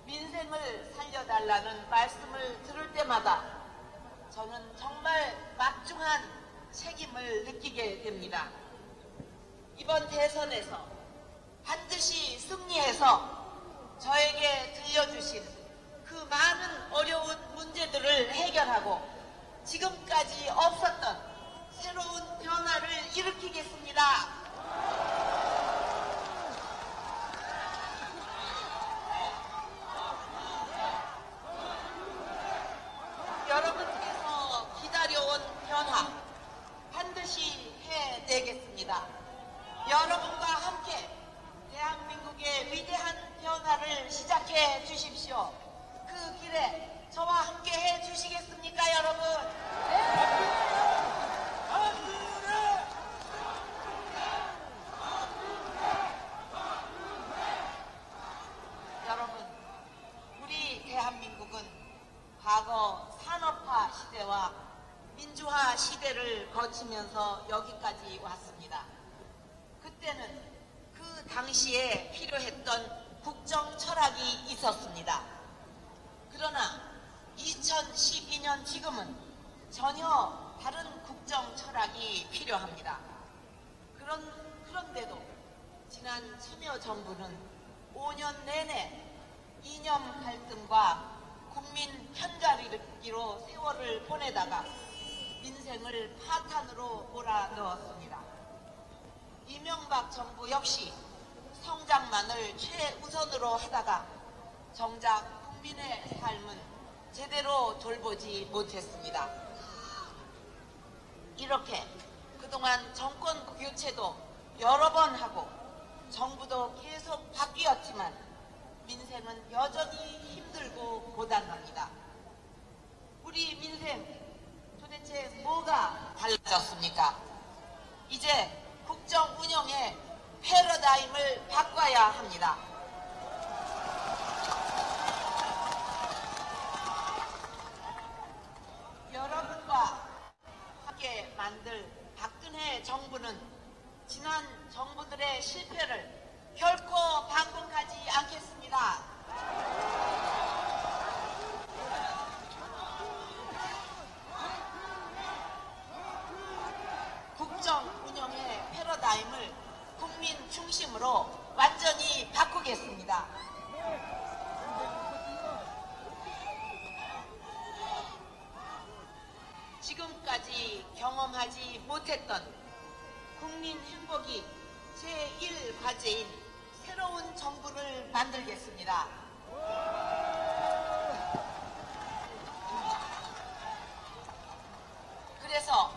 Speaker 10: 민생을 살려달라는 말씀을 들을 때마다 저는 정말 막중한 책임을 느끼게 됩니다. 이번 대선에서 반드시 승리해서 저에게 들려주신 그 많은 어려운 문제들을 해결하고 지금까지 없었던 새로운 변화를 일으키겠습니다. 여러분께서 기다려온 변화 반드시 해내겠습니다. 여러분과 함께 대한민국의 위대한 변화를 시작해 주십시오. 그 길에 저와 함께 해 주시겠습니까, 여러분? 여러분, 우리 대한민국은 과거 산업화 시대와 민주화 시대를 거치면서 여기까지 왔습니다. 그때는 그 당시에 필요했던 국정 철학이 있었습니다. 그러나 2012년 지금은 전혀 다른 국정 철학이 필요합니다. 그런데도 지난 참여정부는 5년 내내 이념 갈등과 국민 편가르기로 세월을 보내다가 민생을 파탄으로 몰아넣었습니다. 이명박 정부 역시 성장만을 최우선으로 하다가 정작 국민의 삶은 제대로 돌보지 못했습니다. 이렇게 그동안 정권 교체도 여러 번 하고 정부도 계속 바뀌었지만 민생은 여전히 힘들고 고단합니다. 우리 민생 도대체 뭐가 달라졌습니까? 이제 국정 운영의 패러다임을 바꿔야 합니다. 여러분과 함께 만들 박근혜 정부는 지난 정부들의 실패를 결코 반복하지 않겠습니다. 국정 운영의 패러다임을 국민 중심으로 완전히 바꾸겠습니다. 지금까지 경험하지 못했던 국민 행복이 제1과제인 새로운 정부를 만들겠습니다. 그래서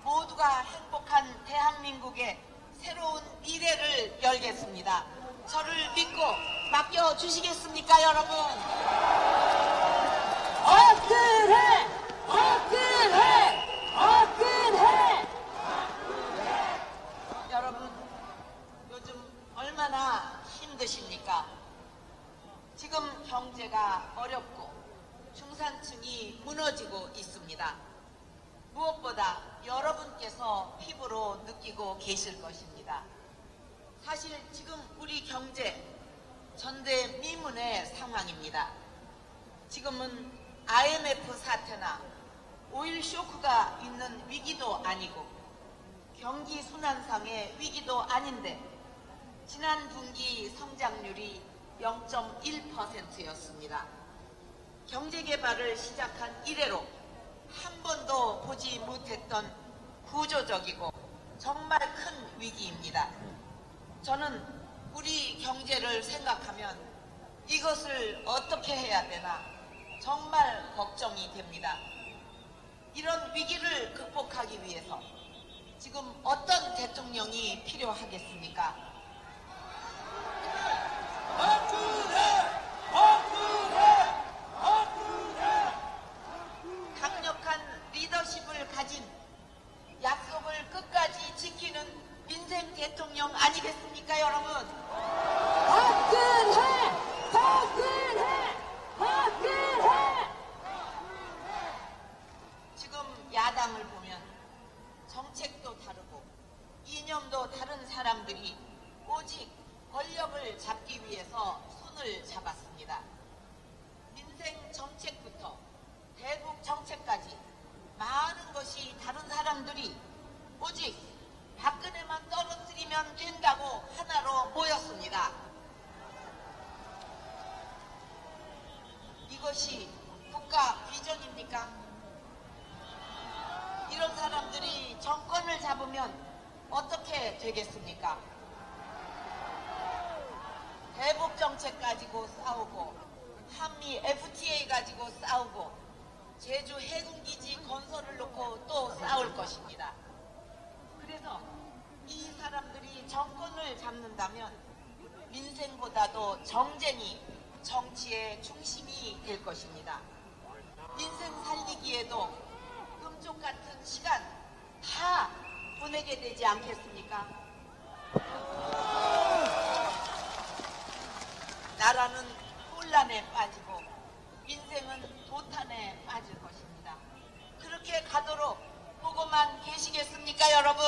Speaker 10: 모두가 행복한 대한민국의 새로운 미래를 열겠습니다. 저를 믿고 맡겨주시겠습니까, 여러분? 박근혜! 박근혜! 박근혜! 여러분, 요즘 얼마나 힘드십니까? 지금 경제가 어렵고 중산층이 무너지고 있습니다. 무엇보다 여러분께서 피부로 느끼고 계실 것입니다. 사실 지금 우리 경제 전대미문의 상황입니다. 지금은 IMF 사태나 오일 쇼크가 있는 위기도 아니고 경기 순환상의 위기도 아닌데 지난 분기 성장률이 0.1%였습니다. 경제개발을 시작한 이래로 한 번도 보지 못했던 구조적이고 정말 큰 위기입니다. 저는 우리 경제를 생각하면 이것을 어떻게 해야 되나 정말 걱정이 됩니다. 이런 위기를 극복하기 위해서 지금 어떤 대통령이 필요하겠습니까? 강력한 리더십을 가진 약속을 끝까지 지키는 민생 대통령 아니겠습니까, 여러분? 박근혜! 박근혜! 박근혜! 지금 야당을 보면 정책도 다르고 이념도 다른 사람들이 오직 권력을 잡기 위해서 손을 잡았습니다. 민생 정책부터 대북 정책까지 많은 것이 다른 사람들이 오직 박근혜만 떨어뜨리면 된다고 하나로 모였습니다. 이것이 국가 비전입니까? 이런 사람들이 정권을 잡으면 어떻게 되겠습니까? 대북 정책 가지고 싸우고 한미 FTA 가지고 싸우고 제주 해군기지 건설을 놓고 또 싸울 것입니다. 그래서 이 사람들이 정권을 잡는다면 민생보다도 정쟁이 정치의 중심이 될 것입니다. 민생 살리기에도 금쪽 같은 시간 다 보내게 되지 않겠습니까? 나라는 혼란에 빠지고 민생은 도탄에 빠질 것입니다. 그렇게 가도록 보고만 계시겠습니까, 여러분?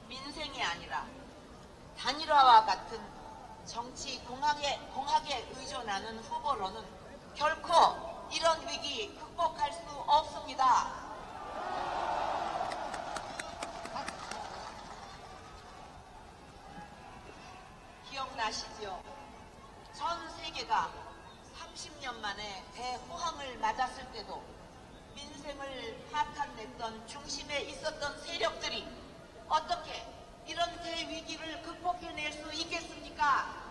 Speaker 10: 민생이 아니라 단일화와 같은 정치 공학에 의존하는 후보로는 결코 이런 위기 극복할 수 없습니다. 기억나시죠? 전 세계가 30년 만에 대호황을 맞았을 때도 민생을 파탄냈던 중심에 있었던 세력들이 어떻게 이런 대위기를 극복해낼 수 있겠습니까?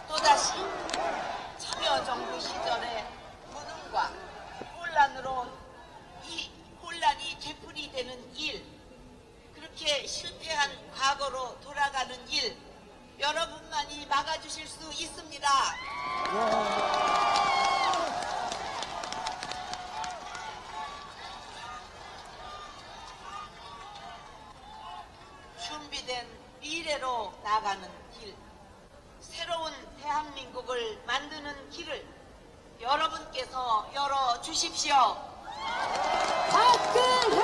Speaker 10: 또다시 참여정부 시절의 무능과 혼란으로 이 혼란이 되풀이되는 일, 그렇게 실패한 과거로 돌아가는 일, 여러분만이 막아주실 수 있습니다. 준비된 미래로 나가는 길, 새로운 대한민국을 만드는 길을 여러분께서 열어주십시오.
Speaker 9: 박근혜!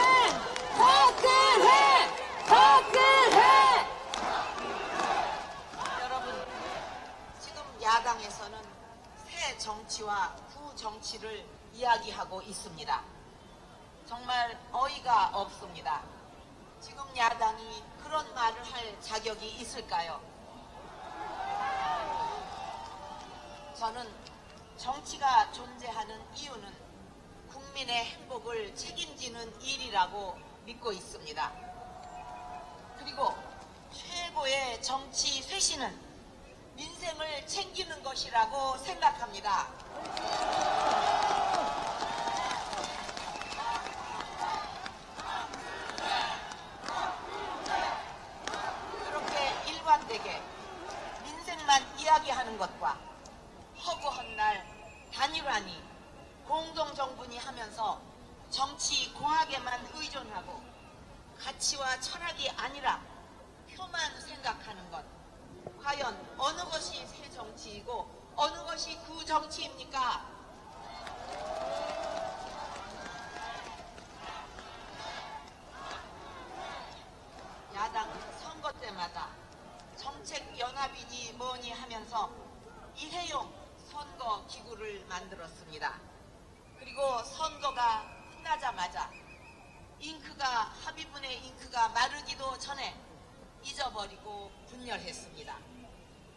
Speaker 9: 박근혜! 박근혜!
Speaker 10: 여러분, 지금 야당에서는 새 정치와 구정치를 이야기하고 있습니다. 정말 어이가 없습니다. 지금 야당이 그런 말을 할 자격이 있을까요? 저는 정치가 존재하는 이유는 국민의 행복을 책임지는 일이라고 믿고 있습니다. 그리고 최고의 정치 쇄신은 민생을 챙기는 것이라고 생각합니다. 그렇게 일관되게 민생만 이야기하는 것과 허구한 날 단일화니 공동정부니 하면서 정치 공학에만 의존하고 가치와 철학이 아니라 표만 생각하는 것, 과연 어느 것이 새 정치이고 어느 것이 구정치입니까? 야당은 선거 때마다 정책연합이니 뭐니 하면서 일회용 선거 기구를 만들었습니다. 그리고 선거가 끝나자마자 합의문의 잉크가 마르기도 전에 잊어버리고 분열했습니다.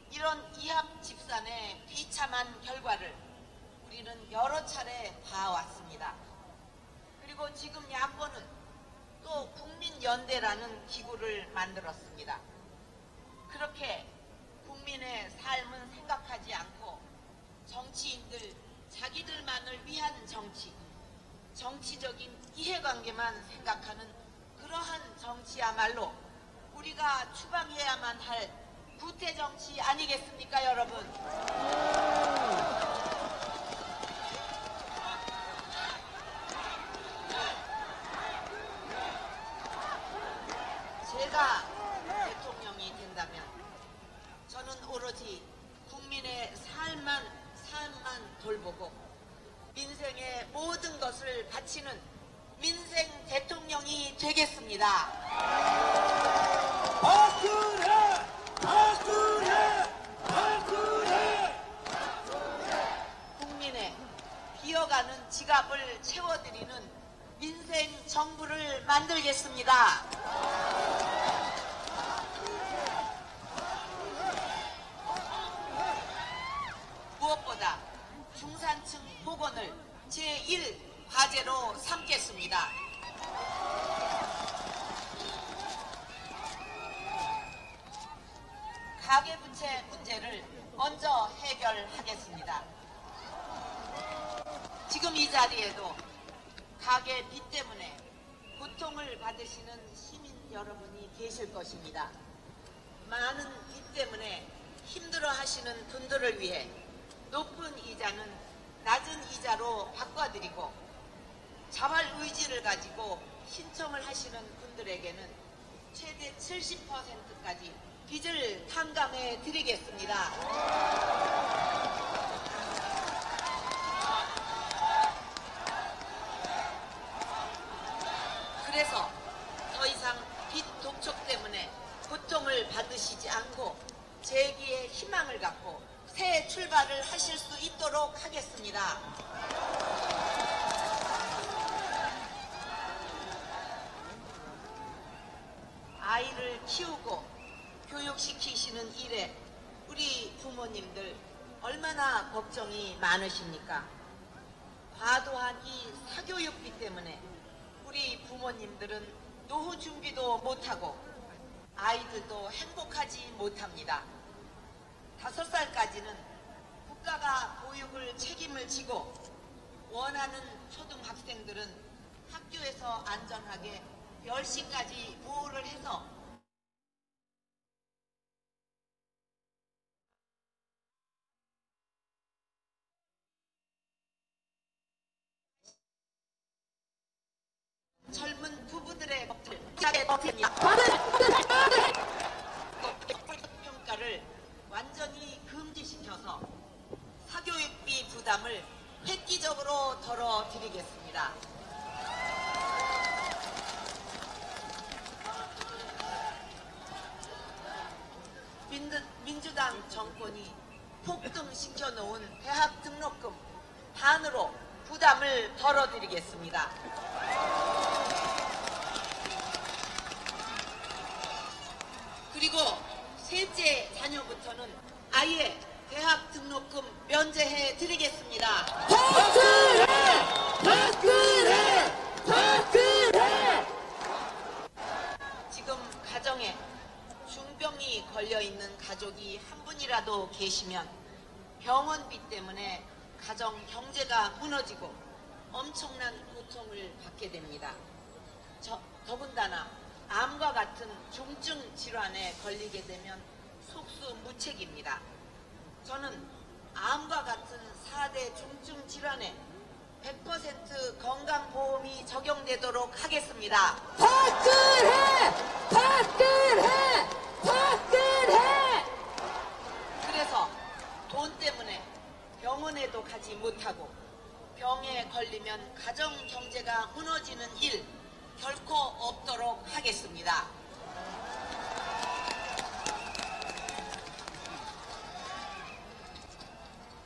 Speaker 10: 이런 이합집산의 비참한 결과를 우리는 여러 차례 봐왔습니다. 그리고 지금 야권은 또 국민연대라는 기구를 만들었습니다. 그렇게 국민의 삶은 생각하지 않고 정치인들 자기들만을 위한 정치, 정치적인 이해관계만 생각하는 그러한 정치야말로 우리가 추방해야만 할 구태정치 아니겠습니까, 여러분? 제가 대통령이 된다면 저는 오로지 국민의 삶만 돌보고 민생의 모든 것을 바치는 민생 대통령이 되겠습니다.
Speaker 5: 박근혜! 박근혜! 박근혜!
Speaker 10: 국민의 보람을 채워드리는 민생 정부를 만들겠습니다. 무엇보다 중산층 복원을 제1과제로 삼겠습니다. 가계부채 문제를 먼저 해결하겠습니다. 지금 이 자리에도 가계 빚 때문에 고통을 받으시는 시민 여러분이 계실 것입니다. 많은 빚 때문에 힘들어하시는 분들을 위해 높은 이자는 낮은 이자로 바꿔드리고 자활 의지를 가지고 신청을 하시는 분들에게는 최대 70%까지 빚을 탕감해 드리겠습니다. 그래서 더 이상 빚 독촉 때문에 고통을 받으시지 않고 재기의 희망을 갖고 새 출발을 하실 수 있도록 하겠습니다. 아이를 키우고 교육시키시는 일에 우리 부모님들 얼마나 걱정이 많으십니까? 과도한 이 사교육비 때문에 우리 부모님들은 노후 준비도 못하고 아이들도 행복하지 못합니다. 5살까지는 국가가 보육을 책임을 지고 원하는 초등학생들은 학교에서 안전하게 10시까지 보호를 해서 젊은 부부들의 평가를 완전히 금지시켜서 사교육비 부담을 획기적으로 덜어드리겠습니다. 민주당 정권이 폭등시켜놓은 대학 등록금 반으로 부담을 덜어드리겠습니다. 그리고 셋째 자녀부터는 아예 대학 등록금 면제해 드리겠습니다.
Speaker 9: 박근혜! 박근혜! 박근혜!
Speaker 10: 지금 가정에 중병이 걸려있는 가족이 한 분이라도 계시면 병원비 때문에 가정 경제가 무너지고 엄청난 고통을 받게 됩니다. 더군다나 암과 같은 중증 질환에 걸리게 되면 속수무책입니다. 저는 암과 같은 4대 중증 질환에 100% 건강보험이 적용되도록 하겠습니다.
Speaker 9: 박근혜! 박근혜! 박근혜!
Speaker 10: 그래서 돈 때문에 병원에도 가지 못하고 병에 걸리면 가정 경제가 무너지는 일 결코 없도록 하겠습니다.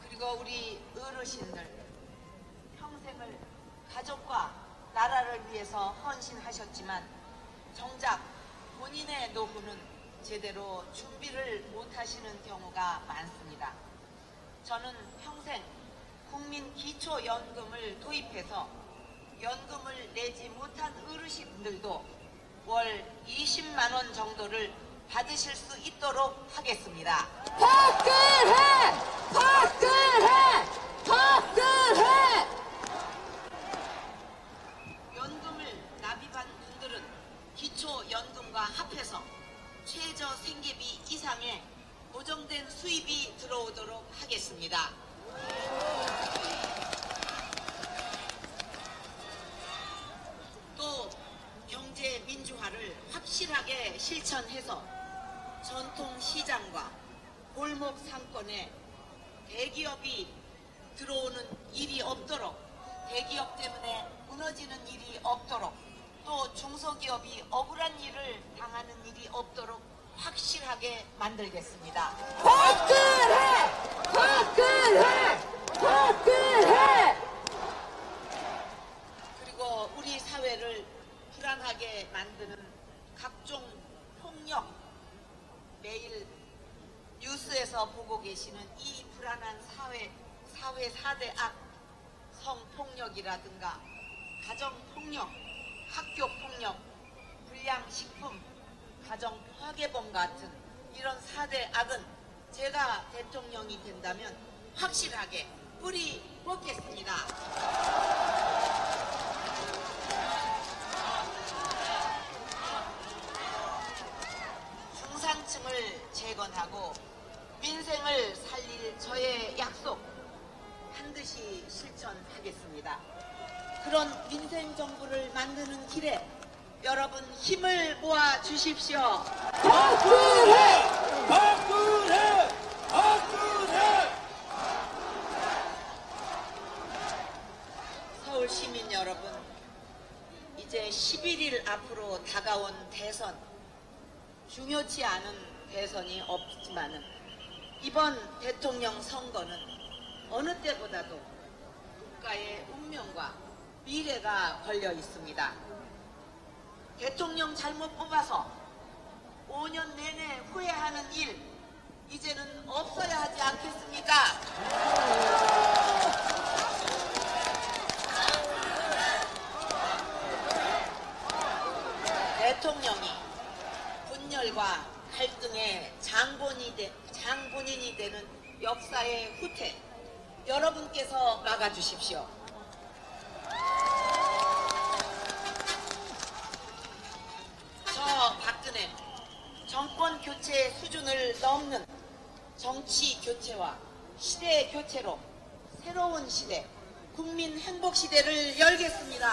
Speaker 10: 그리고 우리 어르신들 평생을 가족과 나라를 위해서 헌신하셨지만 정작 본인의 노후는 제대로 준비를 못하시는 경우가 많습니다. 저는 평생 국민기초연금을 도입해서 연금을 내지 못한 어르신들도 월 20만 원 정도를 받으실 수 있도록 하겠습니다.
Speaker 9: 박근혜! 박근혜! 박근혜!
Speaker 10: 연금을 납입한 분들은 기초연금과 합해서 최저 생계비 이상의 보정된 수입이 들어오도록 하겠습니다. 또 경제 민주화를 확실하게 실천해서 전통시장과 골목 상권에 대기업이 들어오는 일이 없도록, 대기업 때문에 무너지는 일이 없도록, 또 중소기업이 억울한 일을 당하는 일이 없도록 확실하게 만들겠습니다.
Speaker 9: 박근혜! 박근혜! 박근혜!
Speaker 10: 보고 계시는 이 불안한 사회 4대 악, 성폭력이라든가 가정폭력, 학교폭력, 불량식품, 가정파괴범 같은 이런 4대 악은 제가 대통령이 된다면 확실하게 뿌리 뽑겠습니다. 중산층을 재건하고 민생을 살릴 저의 약속 반드시 실천하겠습니다. 그런 민생 정부를 만드는 길에 여러분 힘을 모아 주십시오.
Speaker 5: 박근혜! 박근혜! 박근혜!
Speaker 10: 서울 시민 여러분, 이제 11일 앞으로 다가온 대선, 중요치 않은 대선이 없지만은 이번 대통령 선거는 어느 때보다도 국가의 운명과 미래가 걸려 있습니다. 대통령 잘못 뽑아서 5년 내내 후회하는 일, 이제는 없어야 하지 않겠습니까? 대통령이 분열과 갈등의 장본인이 되는 역사의 후퇴, 여러분께서 막아주십시오. 저 박근혜, 정권 교체 수준을 넘는 정치 교체와 시대 교체로 새로운 시대, 국민 행복 시대를 열겠습니다.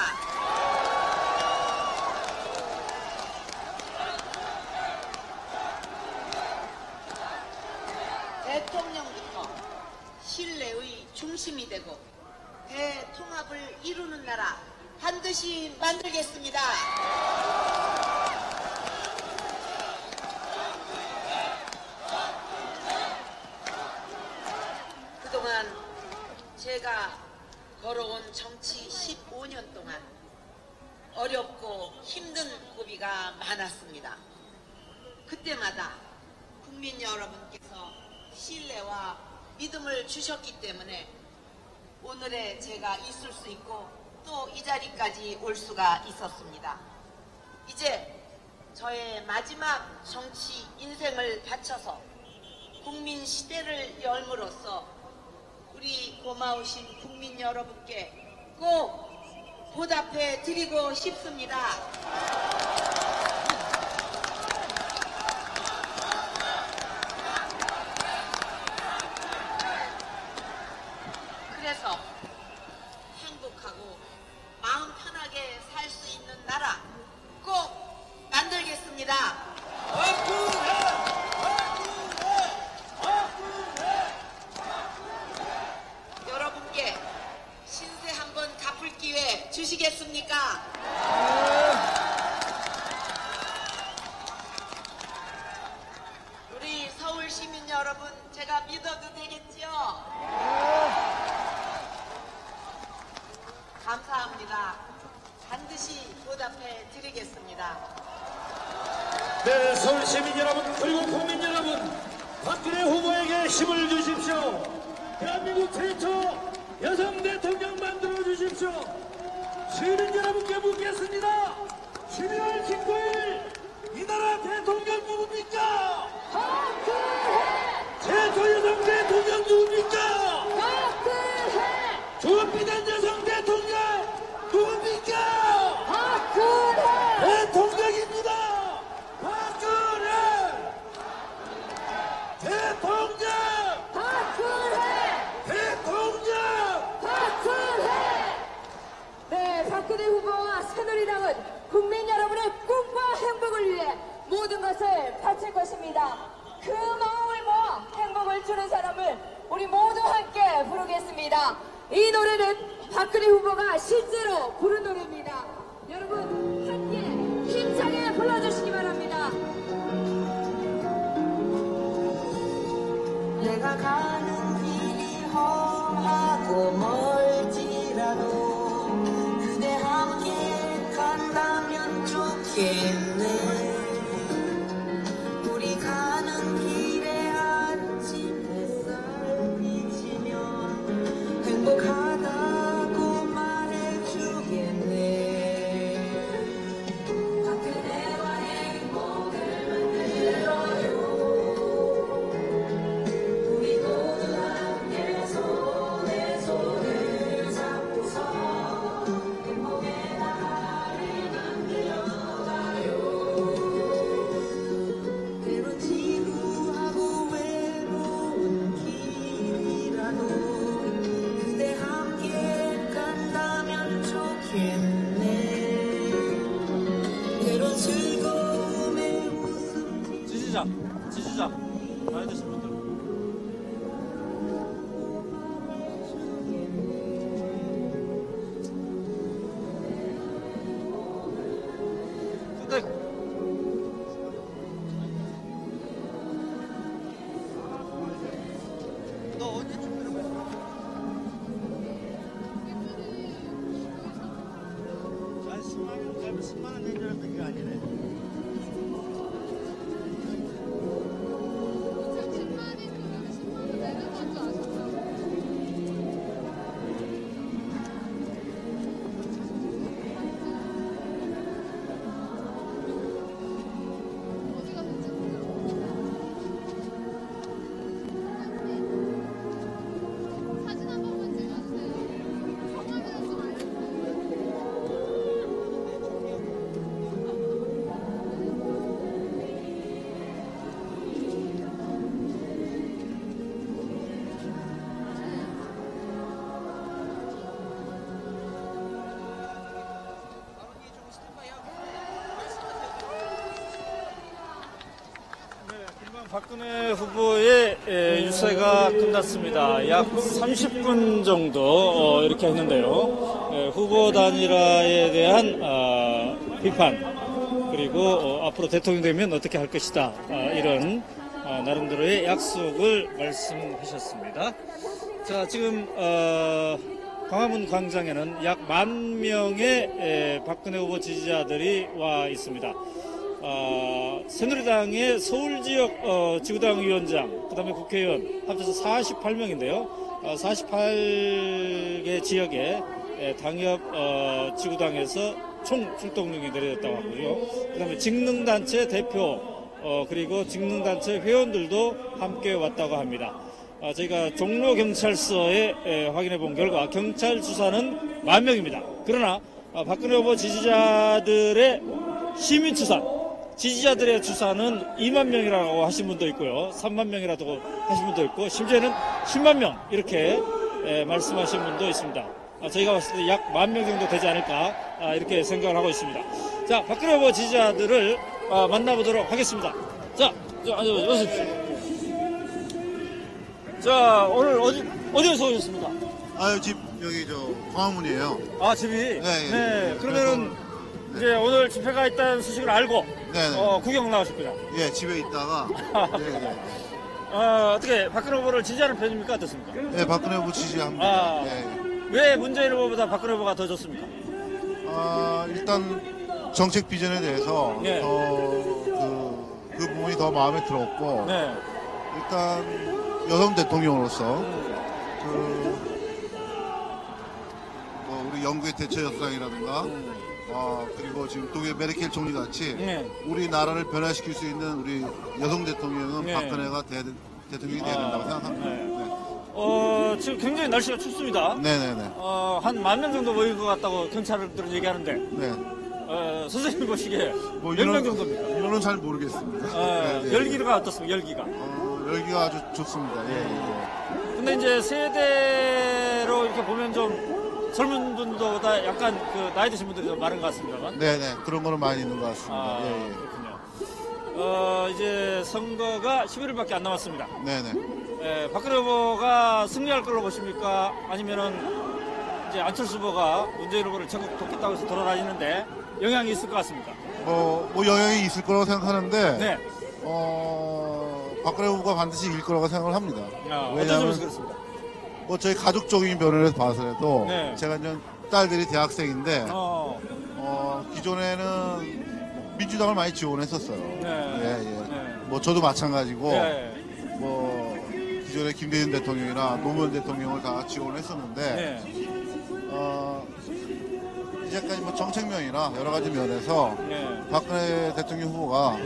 Speaker 10: 대통령부터 신뢰의 중심이 되고 대통합을 이루는 나라 반드시 만들겠습니다. 그동안 제가 걸어온 정치 15년 동안 어렵고 힘든 고비가 많았습니다. 그때마다 국민 여러분께서 신뢰와 믿음을 주셨기 때문에 오늘의 제가 있을 수 있고 또 이 자리까지 올 수가 있었습니다. 이제 저의 마지막 정치 인생을 바쳐서 국민 시대를 열므로써 우리 고마우신 국민 여러분께 꼭 보답해 드리고 싶습니다. 그래서 행복하고 마음 편하게 살 수 있는 나라 꼭 만들겠습니다. 여러분께 신세 한번 갚을 기회 주시겠습니까? 우리 서울 시민 여러분, 제가 믿어도 되겠지요? 감사합니다. 반드시 보답해 드리겠습니다.
Speaker 5: 네, 서울 시민 여러분 그리고 국민 여러분, 박근혜 후보에게 힘을 주십시오. 대한민국 최초 여성 대통령 만들어 주십시오. 시민 여러분께 묻겠습니다. 12월 19일 이 나라 대통령 누굽니까? 박근혜! 최초 여성 대통령 누굽니까? 박근혜! 준비된 여성 대통령 누굽니까? 박근혜! 대통령입니다. 박근혜! 대통령! 박근혜! 대통령!
Speaker 9: 박근혜! 네, 박근혜 후보와 새누리당은 국민 여러분의 꿈과 행복을 위해 모든 것을 바칠 것입니다. 그 마음을 모아 행복을 주는 사람을 우리 모두 함께 부르겠습니다. 이 노래는 박근혜 후보가 실제로 부른 노래입니다. 여러분 함께 힘차게 불러주시기 바랍니다.
Speaker 10: 내가 가는 길이 험하고 멀지라도 그대 함께 간다면 좋겠네. 우리 가는 길에 아침 햇살
Speaker 1: 자, 나이 드신 분들. 근데 박근혜 후보의 유세가 끝났습니다. 약 30분 정도 이렇게 했는데요. 후보 단일화에 대한 비판 그리고 앞으로 대통령 되면 어떻게 할 것이다 이런 나름대로의 약속을 말씀하셨습니다. 자, 지금 광화문 광장에는 약 10,000명의 박근혜 후보 지지자들이 와 있습니다. 새누리당의 서울지역 지구당 위원장, 그 다음에 국회의원 합쳐서 48명인데요. 48개 지역에 당협 지구당에서 총 출동령이 내려졌다고 하고요. 그 다음에 직능단체 대표 그리고 직능단체 회원들도 함께 왔다고 합니다. 저희가 종로경찰서에 확인해 본 결과 경찰 주사는 10,000명입니다. 그러나 박근혜 후보 지지자들의 시민 추산, 지지자들의 주사는 20,000명이라고 하신 분도 있고요. 30,000명이라고 하신 분도 있고, 심지어는 10만 명 이렇게 말씀하신 분도 있습니다. 저희가 봤을 때 약 10,000명 정도 되지 않을까 이렇게 생각을 하고 있습니다. 자, 박근혜 후보 지지자들을 만나보도록 하겠습니다. 자, 어서오십시오. 자, 오늘 어디에서 오셨습니까?
Speaker 11: 집 여기 광화문이에요.
Speaker 1: 집이?
Speaker 11: 네.
Speaker 1: 그러면은 이제 오늘 집회가 있다는 소식을 알고 구경 나오셨구나.
Speaker 11: 예, 집에 있다가. 네.
Speaker 1: 어떻게 박근혜 후보를 지지하는 편입니까? 어떻습니까?
Speaker 11: 네, 박근혜 후보 지지합니다.
Speaker 1: 왜 문재인 후보보다 박근혜 후보가 더 좋습니까?
Speaker 11: 일단 정책 비전에 대해서 그 부분이 더 마음에 들었고, 일단 여성 대통령으로서 우리 영국의 대처 여사랑이라든가 그리고 지금 독일 메르켈 총리 같이 우리나라를 변화시킬 수 있는 우리 여성 대통령은 박근혜가 대통령이 돼야 된다고 생각합니다.
Speaker 1: 지금 굉장히 날씨가 춥습니다.
Speaker 11: 네네네.
Speaker 1: 한 10,000명 정도 모인 것 같다고 경찰들은 얘기하는데. 선생님 보시기에 몇 명 정도입니까?
Speaker 11: 이거는 잘 모르겠습니다.
Speaker 1: 열기가 어떻습니까? 열기가?
Speaker 11: 열기가 아주 좋습니다.
Speaker 1: 근데 이제 세대로 이렇게 보면 좀 젊은 분들보다 약간 나이 드신 분들이 좀 많은 것 같습니다만.
Speaker 11: 네네. 그런 거는 많이 있는 것 같습니다.
Speaker 1: 그렇군요. 이제 선거가 11일밖에 안 남았습니다.
Speaker 11: 네네.
Speaker 1: 박근혜 후보가 승리할 걸로 보십니까? 아니면은 이제 안철수 후보가 문재인 후보를 전국 돕겠다고 해서 돌아다니는데 영향이 있을 것 같습니까?
Speaker 11: 영향이 있을 거라고 생각하는데. 박근혜 후보가 반드시 이길 거라고 생각을 합니다.
Speaker 1: 왜냐하면 그렇습니다.
Speaker 11: 저희 가족적인 면에서 봐서라도 제가 이제 딸들이 대학생인데 기존에는 민주당을 많이 지원했었어요. 저도 마찬가지고 기존에 김대중 대통령이나 노무현 대통령을 다 지원했었는데 이제까지 정책면이나 여러 가지 면에서 박근혜 대통령 후보가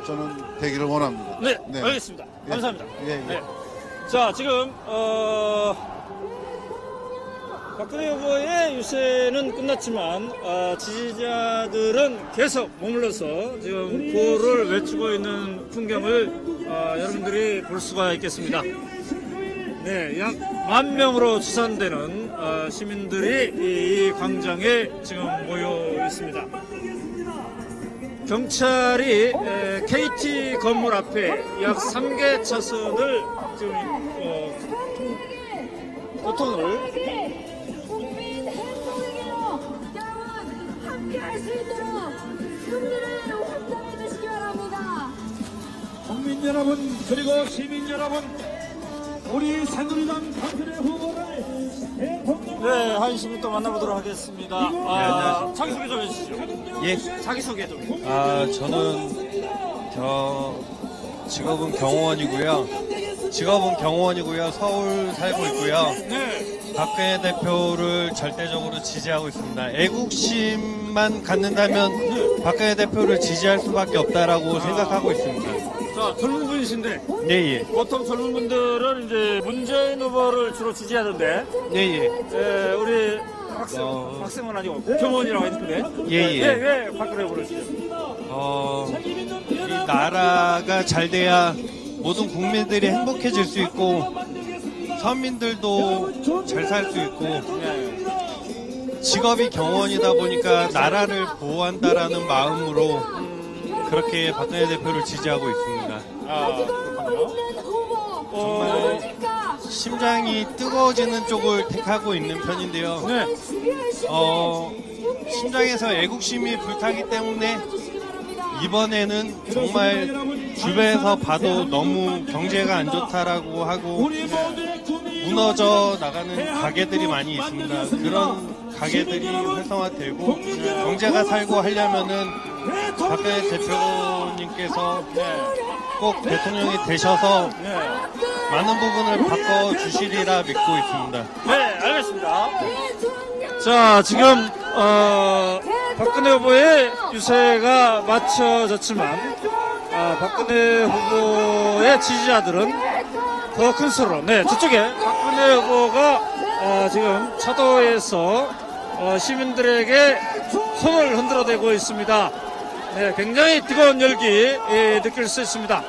Speaker 11: 저는 되기를 원합니다.
Speaker 1: 네, 알겠습니다. 감사합니다. 자, 지금 박근혜 후보의 유세는 끝났지만 지지자들은 계속 머물러서 지금 구호를 외치고 있는 풍경을 여러분들이 볼 수가 있겠습니다. 약 10,000명으로 추산되는 시민들이 이 광장에 지금 모여 있습니다. 경찰이 KT 건물 앞에 약 3개 차선을 지금 교통을
Speaker 9: 국민 행복에게로 여러분 함께할 수 있도록 승리를 확장해 주시기 바랍니다.
Speaker 5: 국민 여러분 그리고 시민 여러분 우리 새누리당 박근혜 후보를 대통령
Speaker 1: 네, 한 시민 또 만나보도록 하겠습니다. 자기소개 좀 해주시죠.
Speaker 12: 예.
Speaker 1: 자기소개 좀.
Speaker 12: 저는 직업은 경호원이고요. 서울 살고 있고요.
Speaker 1: 네.
Speaker 12: 박근혜 대표를 절대적으로 지지하고 있습니다. 애국심만 갖는다면 박근혜 대표를 지지할 수밖에 없다라고 생각하고 있습니다.
Speaker 1: 자, 젊은 분이신데.
Speaker 12: 예.
Speaker 1: 보통 젊은 분들은 이제 문재인 후보를 주로 지지하던데.
Speaker 12: 예.
Speaker 1: 우리 학생은 아니고 경호원이라고 했는데.
Speaker 12: 예.
Speaker 1: 왜 박근혜 후보를 지지해요?
Speaker 12: 이 나라가 잘 돼야 모든 국민들이 행복해질 수 있고 서민들도 잘 살 수 있고 직업이 경호원이다 보니까 나라를 보호한다라는 마음으로 그렇게 박근혜 대표를 지지하고 있습니다. 정말 심장이 뜨거워지는 쪽을 택하고 있는 편인데요. 심장에서 애국심이 불타기 때문에 이번에는 정말 주변에서 봐도 너무 경제가 안 좋다라고 하고 무너져 나가는 가게들이 많이 있습니다. 그런 가게들이 활성화되고 경제가 살고 하려면은 박근혜 대표님께서 꼭 대통령이 되셔서 많은 부분을 바꿔주시리라 믿고 있습니다.
Speaker 1: 네, 알겠습니다. 자, 지금 박근혜 후보의 유세가 맞춰졌지만 박근혜 후보의 지지자들은 더 큰 소리로 저쪽에 박근혜 후보가 지금 차도에서 시민들에게 손을 흔들어대고 있습니다. 네, 굉장히 뜨거운 열기 느낄 수 있습니다.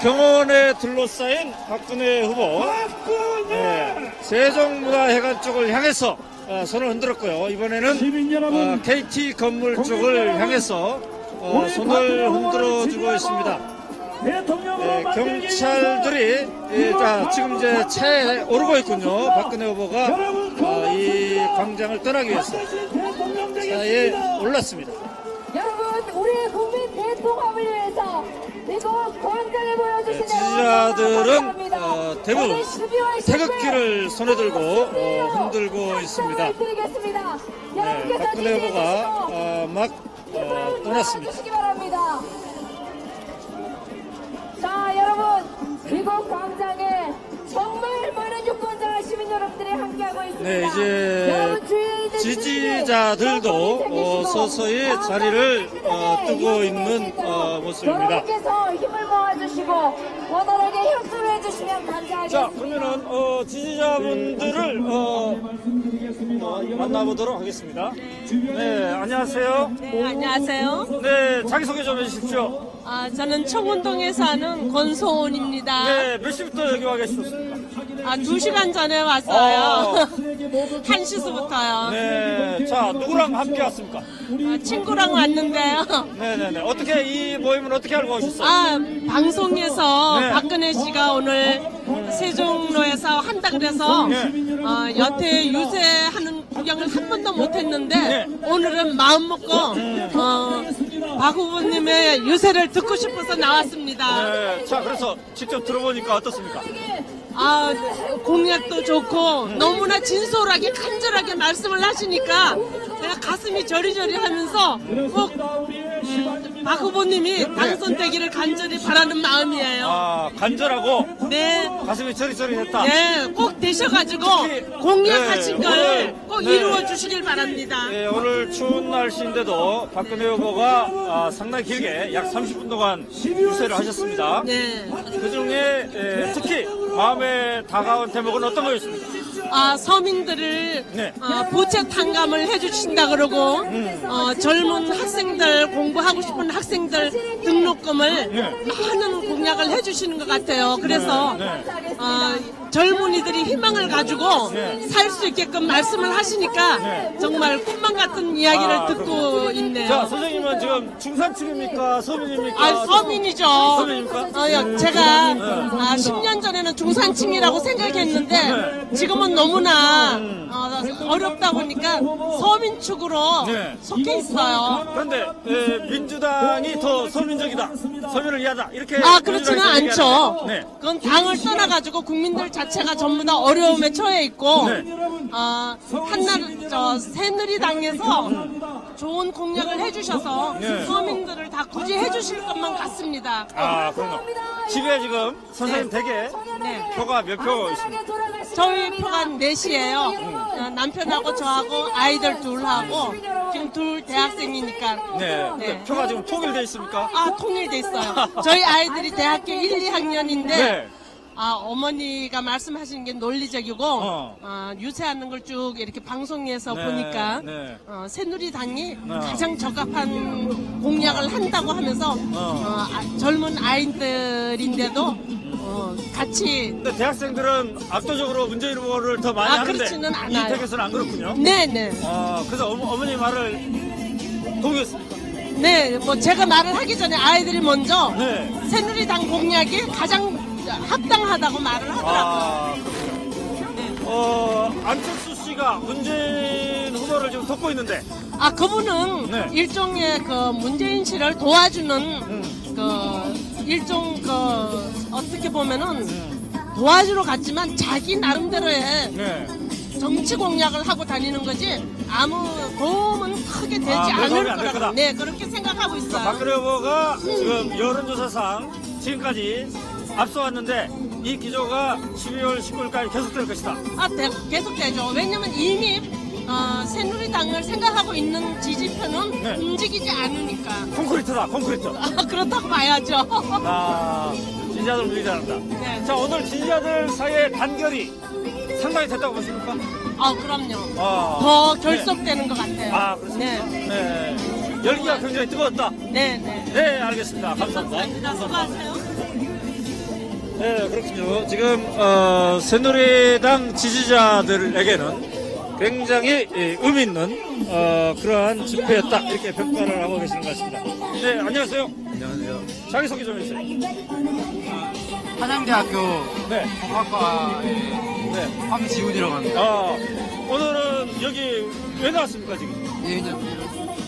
Speaker 1: 경호원에 둘러싸인 박근혜 후보 세종문화회관 쪽을 향해서 손을 흔들었고요. 이번에는 KT 건물 쪽을 향해서 손을 흔들어주고 있습니다. 경찰들이 지금 이제 차에 오르고 있군요. 박근혜 후보가 이 광장을 떠나기 위해서 차에 올랐습니다.
Speaker 9: 여러분 우리 국민 대통합을 위해서 이곳 광장에 보여주신
Speaker 1: 지지자들은 대부분 태극기를 손에 들고 흔들고 있습니다. 네, 박근혜 후보가 막 떠났습니다.
Speaker 9: 자, 여러분 이곳 광장에 정말 많은 유권자 시민 여러분들이 함께하고 있습니다.
Speaker 1: 네, 이제 지지자들도 서서히 자리를 뜨고 있는 모습입니다.
Speaker 9: 여러분께서 힘을 모아주시고 원활하게 협조를 해주시면 감사하겠습니다.
Speaker 1: 자, 그러면은 지지자분들을 만나보도록 하겠습니다. 네, 안녕하세요.
Speaker 13: 네, 안녕하세요.
Speaker 1: 네, 자기소개 좀 해주십시오.
Speaker 13: 저는 청운동에 사는 권소은입니다.
Speaker 1: 네, 몇 시부터 여기 와 계셨습니까?
Speaker 13: 2시간 전에 왔어요. 1시부터요.
Speaker 1: 네, 자, 누구랑 함께 왔습니까?
Speaker 13: 친구랑 왔는데요.
Speaker 1: 네네네. 어떻게, 이 모임은 어떻게 알고 오셨어요?
Speaker 13: 방송에서 박근혜 씨가 오늘 세종로에서 한다 그래서 여태 유세하는 구경을 한 번도 못 했는데 오늘은 마음 먹고 박 후보님의 유세를 듣고 싶어서 나왔습니다.
Speaker 1: 네, 자, 그래서 직접 들어보니까 어떻습니까?
Speaker 13: 공약도 좋고 너무나 진솔하게 간절하게 말씀을 하시니까 제가 가슴이 저리저리하면서 꼭 박 후보님이 당선되기를 간절히 바라는 마음이에요.
Speaker 1: 간절하고?
Speaker 13: 네.
Speaker 1: 가슴이 저리저리했다?
Speaker 13: 네, 꼭 되셔가지고 공약하신 걸 꼭 이루어 주시길 바랍니다.
Speaker 1: 네, 오늘 추운 날씨인데도 박근혜 후보가 상당히 길게 약 30분 동안 유세를 하셨습니다.
Speaker 13: 네.
Speaker 1: 그 중에 특히 마음에 다가온 대목은 어떤 거였습니까?
Speaker 13: 서민들을 보채 탕감을 해주신다 그러고 젊은 학생들 공부하고 싶은 학생들 등록금을 많은 공약을 해주시는 것 같아요. 그래서 젊은이들이 희망을 가지고
Speaker 1: 네.
Speaker 13: 살 수 있게끔 말씀을 하시니까
Speaker 1: 네.
Speaker 13: 정말 꿈만 같은 이야기를 듣고 있네요.
Speaker 1: 자, 선생님은 지금 중산층입니까? 서민입니까?
Speaker 13: 아, 서민이죠.
Speaker 1: 서민입니까?
Speaker 13: 제가 10년 전에는 중산층이라고 생각했는데 지금은 너무나 어렵다 보니까 서민축으로 속해 있어요.
Speaker 1: 그런데 민주당이 더 서민적이다, 서민을 위하다 이렇게
Speaker 13: 그렇지는
Speaker 1: 민주당이
Speaker 13: 않죠.
Speaker 1: 네.
Speaker 13: 그건 당을 떠나가지고 국민들 자체가 전부 다 어려움에 처해 있고 새누리당에서 좋은 공약을 해주셔서 서민들을 다 구제해 주실 것만 같습니다.
Speaker 1: 아, 그런가. 집에 지금 선생님 댁에 표가 몇 표 있습니까?
Speaker 13: 저희 표가 4시예요. 남편하고 저하고 아이들 둘하고 지금 둘 대학생이니까.
Speaker 1: 네. 표가 지금 통일돼 있습니까?
Speaker 13: 통일돼 있어요. 저희 아이들이 대학교 1, 2학년인데 어머니가 말씀하시는 게 논리적이고 유세하는 걸 쭉 이렇게 방송에서 보니까 새누리당이 가장 적합한 공약을 한다고 하면서 젊은 아이들인데도 같이.
Speaker 1: 근데 대학생들은 압도적으로 문재인 후보를 더 많이 하는데
Speaker 13: 그렇지는 않아요.
Speaker 1: 이 댁에서는 안 그렇군요.
Speaker 13: 네네.
Speaker 1: 그래서 어머니 말을 동의했습니까?
Speaker 13: 네, 뭐 제가 말을 하기 전에 아이들이 먼저 새누리당 공약이 가장 합당하다고 말을 하더라고요.
Speaker 1: 안철수 씨가 문재인 후보를 지금 돕고 있는데.
Speaker 13: 그분은 일종의 문재인 씨를 도와주는 어떻게 보면은 도와주러 갔지만 자기 나름대로의 정치 공약을 하고 다니는 거지 아무 도움은 크게 되지 않을 거라고 그렇게 생각하고 있어요.
Speaker 1: 박근혜 후보가 지금 여론조사상 지금까지 앞서왔는데 이 기조가 12월 19일까지 계속될 것이다.
Speaker 13: 계속되죠. 왜냐면 이미 새누리당을 생각하고 있는 지지표는 움직이지 않으니까.
Speaker 1: 콘크리트다, 콘크리트.
Speaker 13: 그렇다고 봐야죠.
Speaker 1: 지지자들 움직이지 않는다. 자, 오늘 지지자들 사이의 단결이 상당히 됐다고 보십니까?
Speaker 13: 그럼요. 더 결속되는 것 같아요.
Speaker 1: 그렇습니까? 네. 열기가 굉장히 뜨거웠다. 네, 알겠습니다. 감사합니다.
Speaker 13: 수고하세요.
Speaker 1: 네, 그렇군요. 지금 새누리당 지지자들에게는 굉장히 의미 있는 그러한 집회였다 이렇게 평가를 하고 계시는 것 같습니다. 네, 안녕하세요.
Speaker 14: 안녕하세요.
Speaker 1: 자기소개 좀 해주세요.
Speaker 14: 한양대학교 법학과의 황지훈이라고 합니다.
Speaker 1: 오늘은 여기 왜 나왔습니까 지금?
Speaker 14: 예, 이제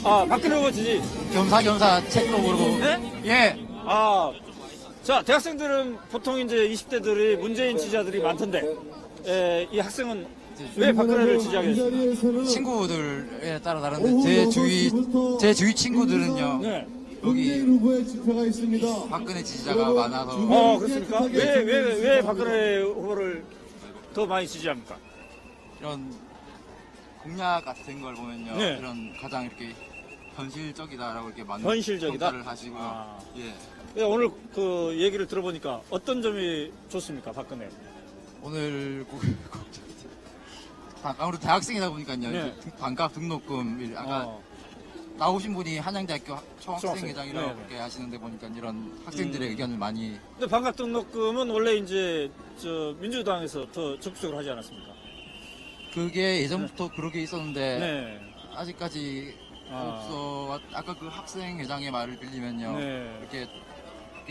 Speaker 1: 박근혜 후보 지지.
Speaker 14: 겸사겸사 책도 모르고.
Speaker 1: 네?
Speaker 14: 예.
Speaker 1: 자, 대학생들은 보통 이제 20대들이 문재인 지지자들이 많던데, 이 학생은 왜 박근혜를 지지하게 됐습니까?
Speaker 14: 친구들에 따라 다른데 제 주위 친구들은요. 여기 박근혜 지지자가 많아서.
Speaker 1: 그렇습니까? 왜 박근혜 후보를 더 많이 지지합니까?
Speaker 14: 이런 공약 같은 걸 보면요. 이런 가장 이렇게 현실적이다라고 이렇게 많은 평가를 하시고.
Speaker 1: 오늘 그 얘기를 들어보니까 어떤 점이 좋습니까, 박근혜?
Speaker 14: 오늘 아무래도 대학생이다 보니까요. 반값 등록금 아까 나오신 분이 한양대학교 총학생회장이라고 이렇게 하시는데 보니까 이런 학생들의 의견을 많이.
Speaker 1: 근데 반값 등록금은 원래 이제 민주당에서 더 적극적으로 하지 않았습니까?
Speaker 14: 그게 예전부터 그렇게 있었는데 아직까지 없어. 아까 그 학생회장의 말을 빌리면요. 이렇게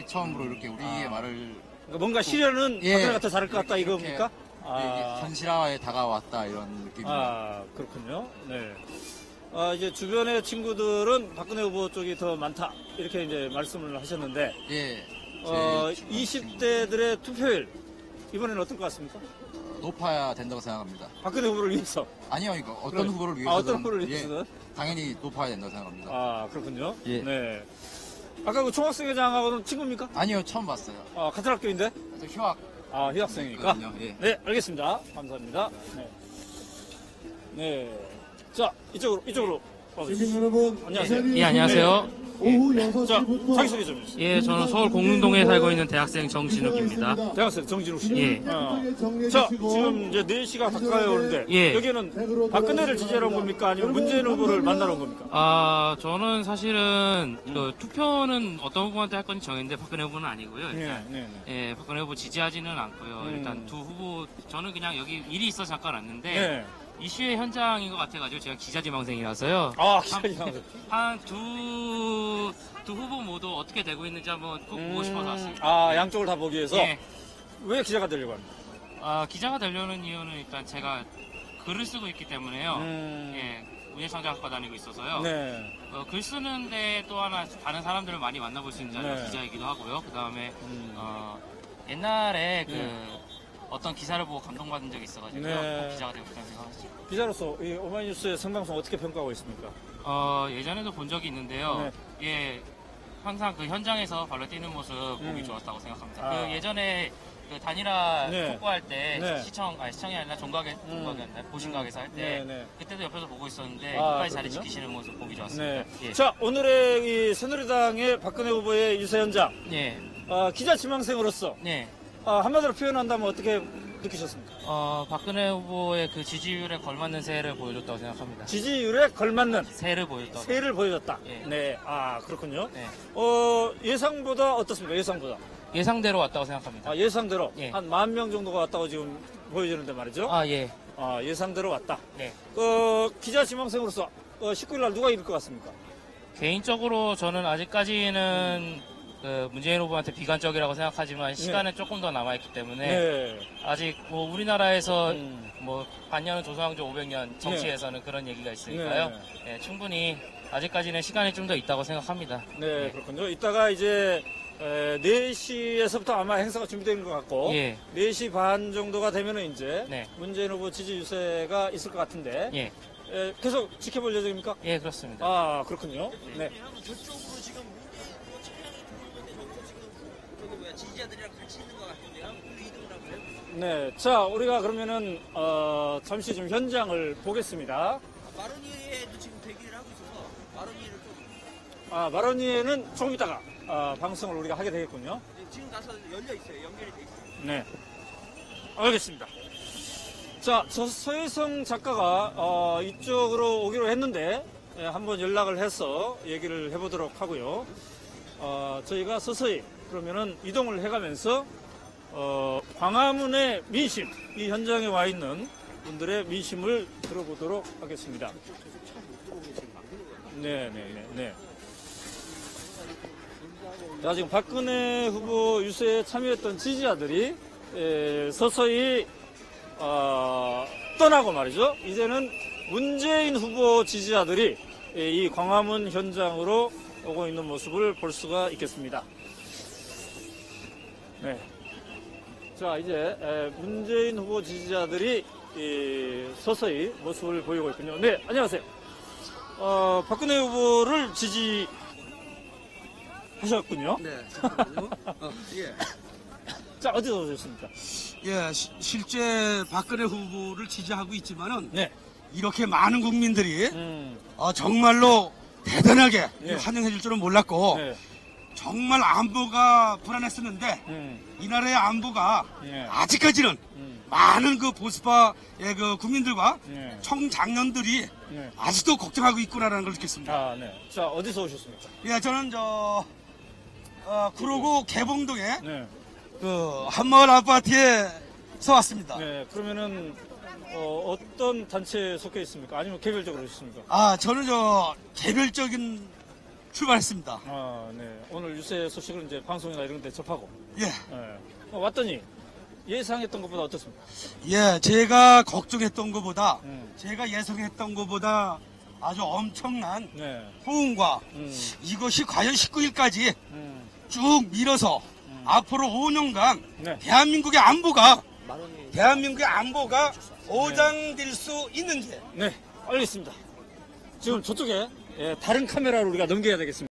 Speaker 14: 처음으로 이렇게 우리의 말을.
Speaker 1: 그러니까 뭔가 실현은 박근혜가 더 잘할 것 같다 이겁니까?
Speaker 14: 현실화에 다가왔다 이런 느낌입니다.
Speaker 1: 그렇군요. 네. 이제 주변의 친구들은 박근혜 후보 쪽이 더 많다 이렇게 이제 말씀을 하셨는데. 20대들의 투표율 이번에는 어떨 것 같습니까?
Speaker 14: 높아야 된다고 생각합니다.
Speaker 1: 박근혜 후보를 위해서?
Speaker 14: 아니요, 이거 어떤 후보를 위해서든.
Speaker 1: 어떤 후보를 위해서는?
Speaker 14: 당연히 높아야 된다고 생각합니다.
Speaker 1: 그렇군요. 네. 아까 그 총학생회장하고는 친구입니까?
Speaker 14: 아니요, 처음 봤어요.
Speaker 1: 같은 학교인데?
Speaker 14: 휴학.
Speaker 1: 휴학생이니까? 네, 알겠습니다. 감사합니다. 네. 자, 이쪽으로. 안녕하세요.
Speaker 15: 예, 안녕하세요.
Speaker 1: 자, 자기소개 좀 해주세요.
Speaker 15: 예, 저는 서울 공릉동에 살고 있는 대학생 정진욱입니다.
Speaker 1: 대학생 정진욱 씨.
Speaker 15: 예.
Speaker 1: 자, 지금 이제 4시가 가까이 오는데
Speaker 15: 예.
Speaker 1: 여기는 박근혜를 지지하러 온 겁니까? 아니면 문재인 후보를 만나러 온 겁니까?
Speaker 15: 아, 저는 사실은 그 투표는 어떤 후보한테 할 건지 정했는데 박근혜 후보는 아니고요. 일단. 예, 박근혜 후보 지지하지는 않고요. 일단 두 후보, 저는 그냥 여기 일이 있어 잠깐 왔는데 이슈의 현장인 것 같아가지고 제가 기자지망생이라서요.
Speaker 1: 아, 기자지망생.
Speaker 15: 두 후보 모두 어떻게 되고 있는지 한번 꼭 보고 싶어서 왔습니다.
Speaker 1: 아, 양쪽을 다 보기 위해서?
Speaker 15: 예.
Speaker 1: 왜 기자가 되려고 합니까?
Speaker 15: 아, 기자가 되려는 이유는 일단 제가 글을 쓰고 있기 때문에요. 예, 문예창작학과 다니고 있어서요.
Speaker 1: 네.
Speaker 15: 글 쓰는데 또 하나 다른 사람들을 많이 만나볼 수 있는 자리가
Speaker 1: 네.
Speaker 15: 기자이기도 하고요. 그 다음에 옛날에 어떤 기사를 보고 감동받은 적이 있어가지고요.
Speaker 1: 네.
Speaker 15: 꼭 기자가 되고 싶다는 생각하시죠.
Speaker 1: 기자로서 이 오마이뉴스의 생방송 어떻게 평가하고 있습니까?
Speaker 15: 예전에도 본 적이 있는데요. 예, 항상 그 현장에서 발로 뛰는 모습 보기 좋았다고 생각합니다. 그 예전에 그 단일화 통과할 때 시청이 아니라 종각이었나 보신각에서 할 때 그때도 옆에서 보고 있었는데 끝까지 자리 지키시는 모습 보기 좋았습니다. 예.
Speaker 1: 자, 오늘의 이 새누리당의 박근혜 후보의 유세 현장. 기자 지망생으로서 한마디로 표현한다면 어떻게 느끼셨습니까?
Speaker 15: 박근혜 후보의 그 지지율에 걸맞는 세를 보여줬다고 생각합니다.
Speaker 1: 지지율에 걸맞는
Speaker 15: 세를 보여줬다.
Speaker 1: 세를 보여줬다.
Speaker 15: 예.
Speaker 1: 네, 아 그렇군요.
Speaker 15: 네.
Speaker 1: 예상보다 어떻습니까? 예상보다.
Speaker 15: 예상대로 왔다고 생각합니다.
Speaker 1: 예상대로
Speaker 15: 예.
Speaker 1: 한 10,000명 정도가 왔다고 지금 보여지는데 말이죠.
Speaker 15: 예.
Speaker 1: 예상대로 왔다.
Speaker 15: 네.
Speaker 1: 기자 지망생으로서 19일 날 누가 이길 것 같습니까?
Speaker 15: 개인적으로 저는 아직까지는 그 문재인 후보한테 비관적이라고 생각하지만 시간은 조금 더 남아있기 때문에 아직 뭐 우리나라에서 뭐 반년은 조선왕조 500년 정치에서는 그런 얘기가 있으니까요. 충분히 아직까지는 시간이 좀 더 있다고 생각합니다.
Speaker 1: 네, 그렇군요. 이따가 이제 4시에서부터 아마 행사가 준비되는 것 같고 4시 반 정도가 되면은 이제 문재인 후보 지지 유세가 있을 것 같은데 계속 지켜볼 예정입니까?
Speaker 15: 예, 그렇습니다.
Speaker 1: 아, 그렇군요. 네.
Speaker 16: 저쪽으로 지금 지지자들이랑 같이 있는 것 같은데요. 이동을 하고요.
Speaker 1: 네, 자, 우리가 그러면은 잠시 좀 현장을 보겠습니다.
Speaker 16: 마로니에도 지금 대기를 하고 있어서 마로니에를 좀.
Speaker 1: 마로니에는 조금 있다가 방송을 우리가 하게 되겠군요.
Speaker 16: 지금 가서 열려 있어요. 연결이 돼 있어요.
Speaker 1: 네, 알겠습니다. 자, 서혜성 작가가 이쪽으로 오기로 했는데 한번 연락을 해서 얘기를 해보도록 하고요. 저희가 서서히 그러면은 이동을 해가면서 광화문의 민심, 이 현장에 와 있는 분들의 민심을 들어보도록 하겠습니다. 네. 자, 지금 박근혜 후보 유세에 참여했던 지지자들이 서서히 떠나고 말이죠. 이제는 문재인 후보 지지자들이 이 광화문 현장으로 오고 있는 모습을 볼 수가 있겠습니다. 네. 자, 이제 문재인 후보 지지자들이 서서히 모습을 보이고 있군요. 네, 안녕하세요. 박근혜 후보를 지지하셨군요.
Speaker 17: 네. 예.
Speaker 1: 자, 어디서 오셨습니까?
Speaker 17: 예, 실제 박근혜 후보를 지지하고 있지만은 이렇게 많은 국민들이 정말로 대단하게 환영해 줄 줄은 몰랐고 정말 안보가 불안했었는데 이 나라의 안보가 아직까지는 많은 그 보수파의 그 국민들과 청장년들이 아직도 걱정하고 있구나라는 걸 느꼈습니다.
Speaker 1: 네. 자, 어디서 오셨습니까?
Speaker 17: 예, 저는 구로구 개봉동에 그 한마을 아파트에서 왔습니다.
Speaker 1: 네, 그러면은 어떤 단체에 속해 있습니까? 아니면 개별적으로 오셨습니까?
Speaker 17: 저는 개별적인 출발했습니다.
Speaker 1: 네. 오늘 유세 소식을 이제 방송이나 이런 데 접하고.
Speaker 17: 예.
Speaker 1: 왔더니 예상했던 것보다 어떻습니까?
Speaker 17: 예, 제가 걱정했던 것보다 제가 예상했던 것보다 아주 엄청난 호응과 이것이 과연 19일까지 쭉 밀어서 앞으로 5년간 대한민국의 안보가 보장될 수 있는지.
Speaker 1: 네, 알겠습니다. 지금 저쪽에 다른 카메라로 우리가 넘겨야 되겠습니다.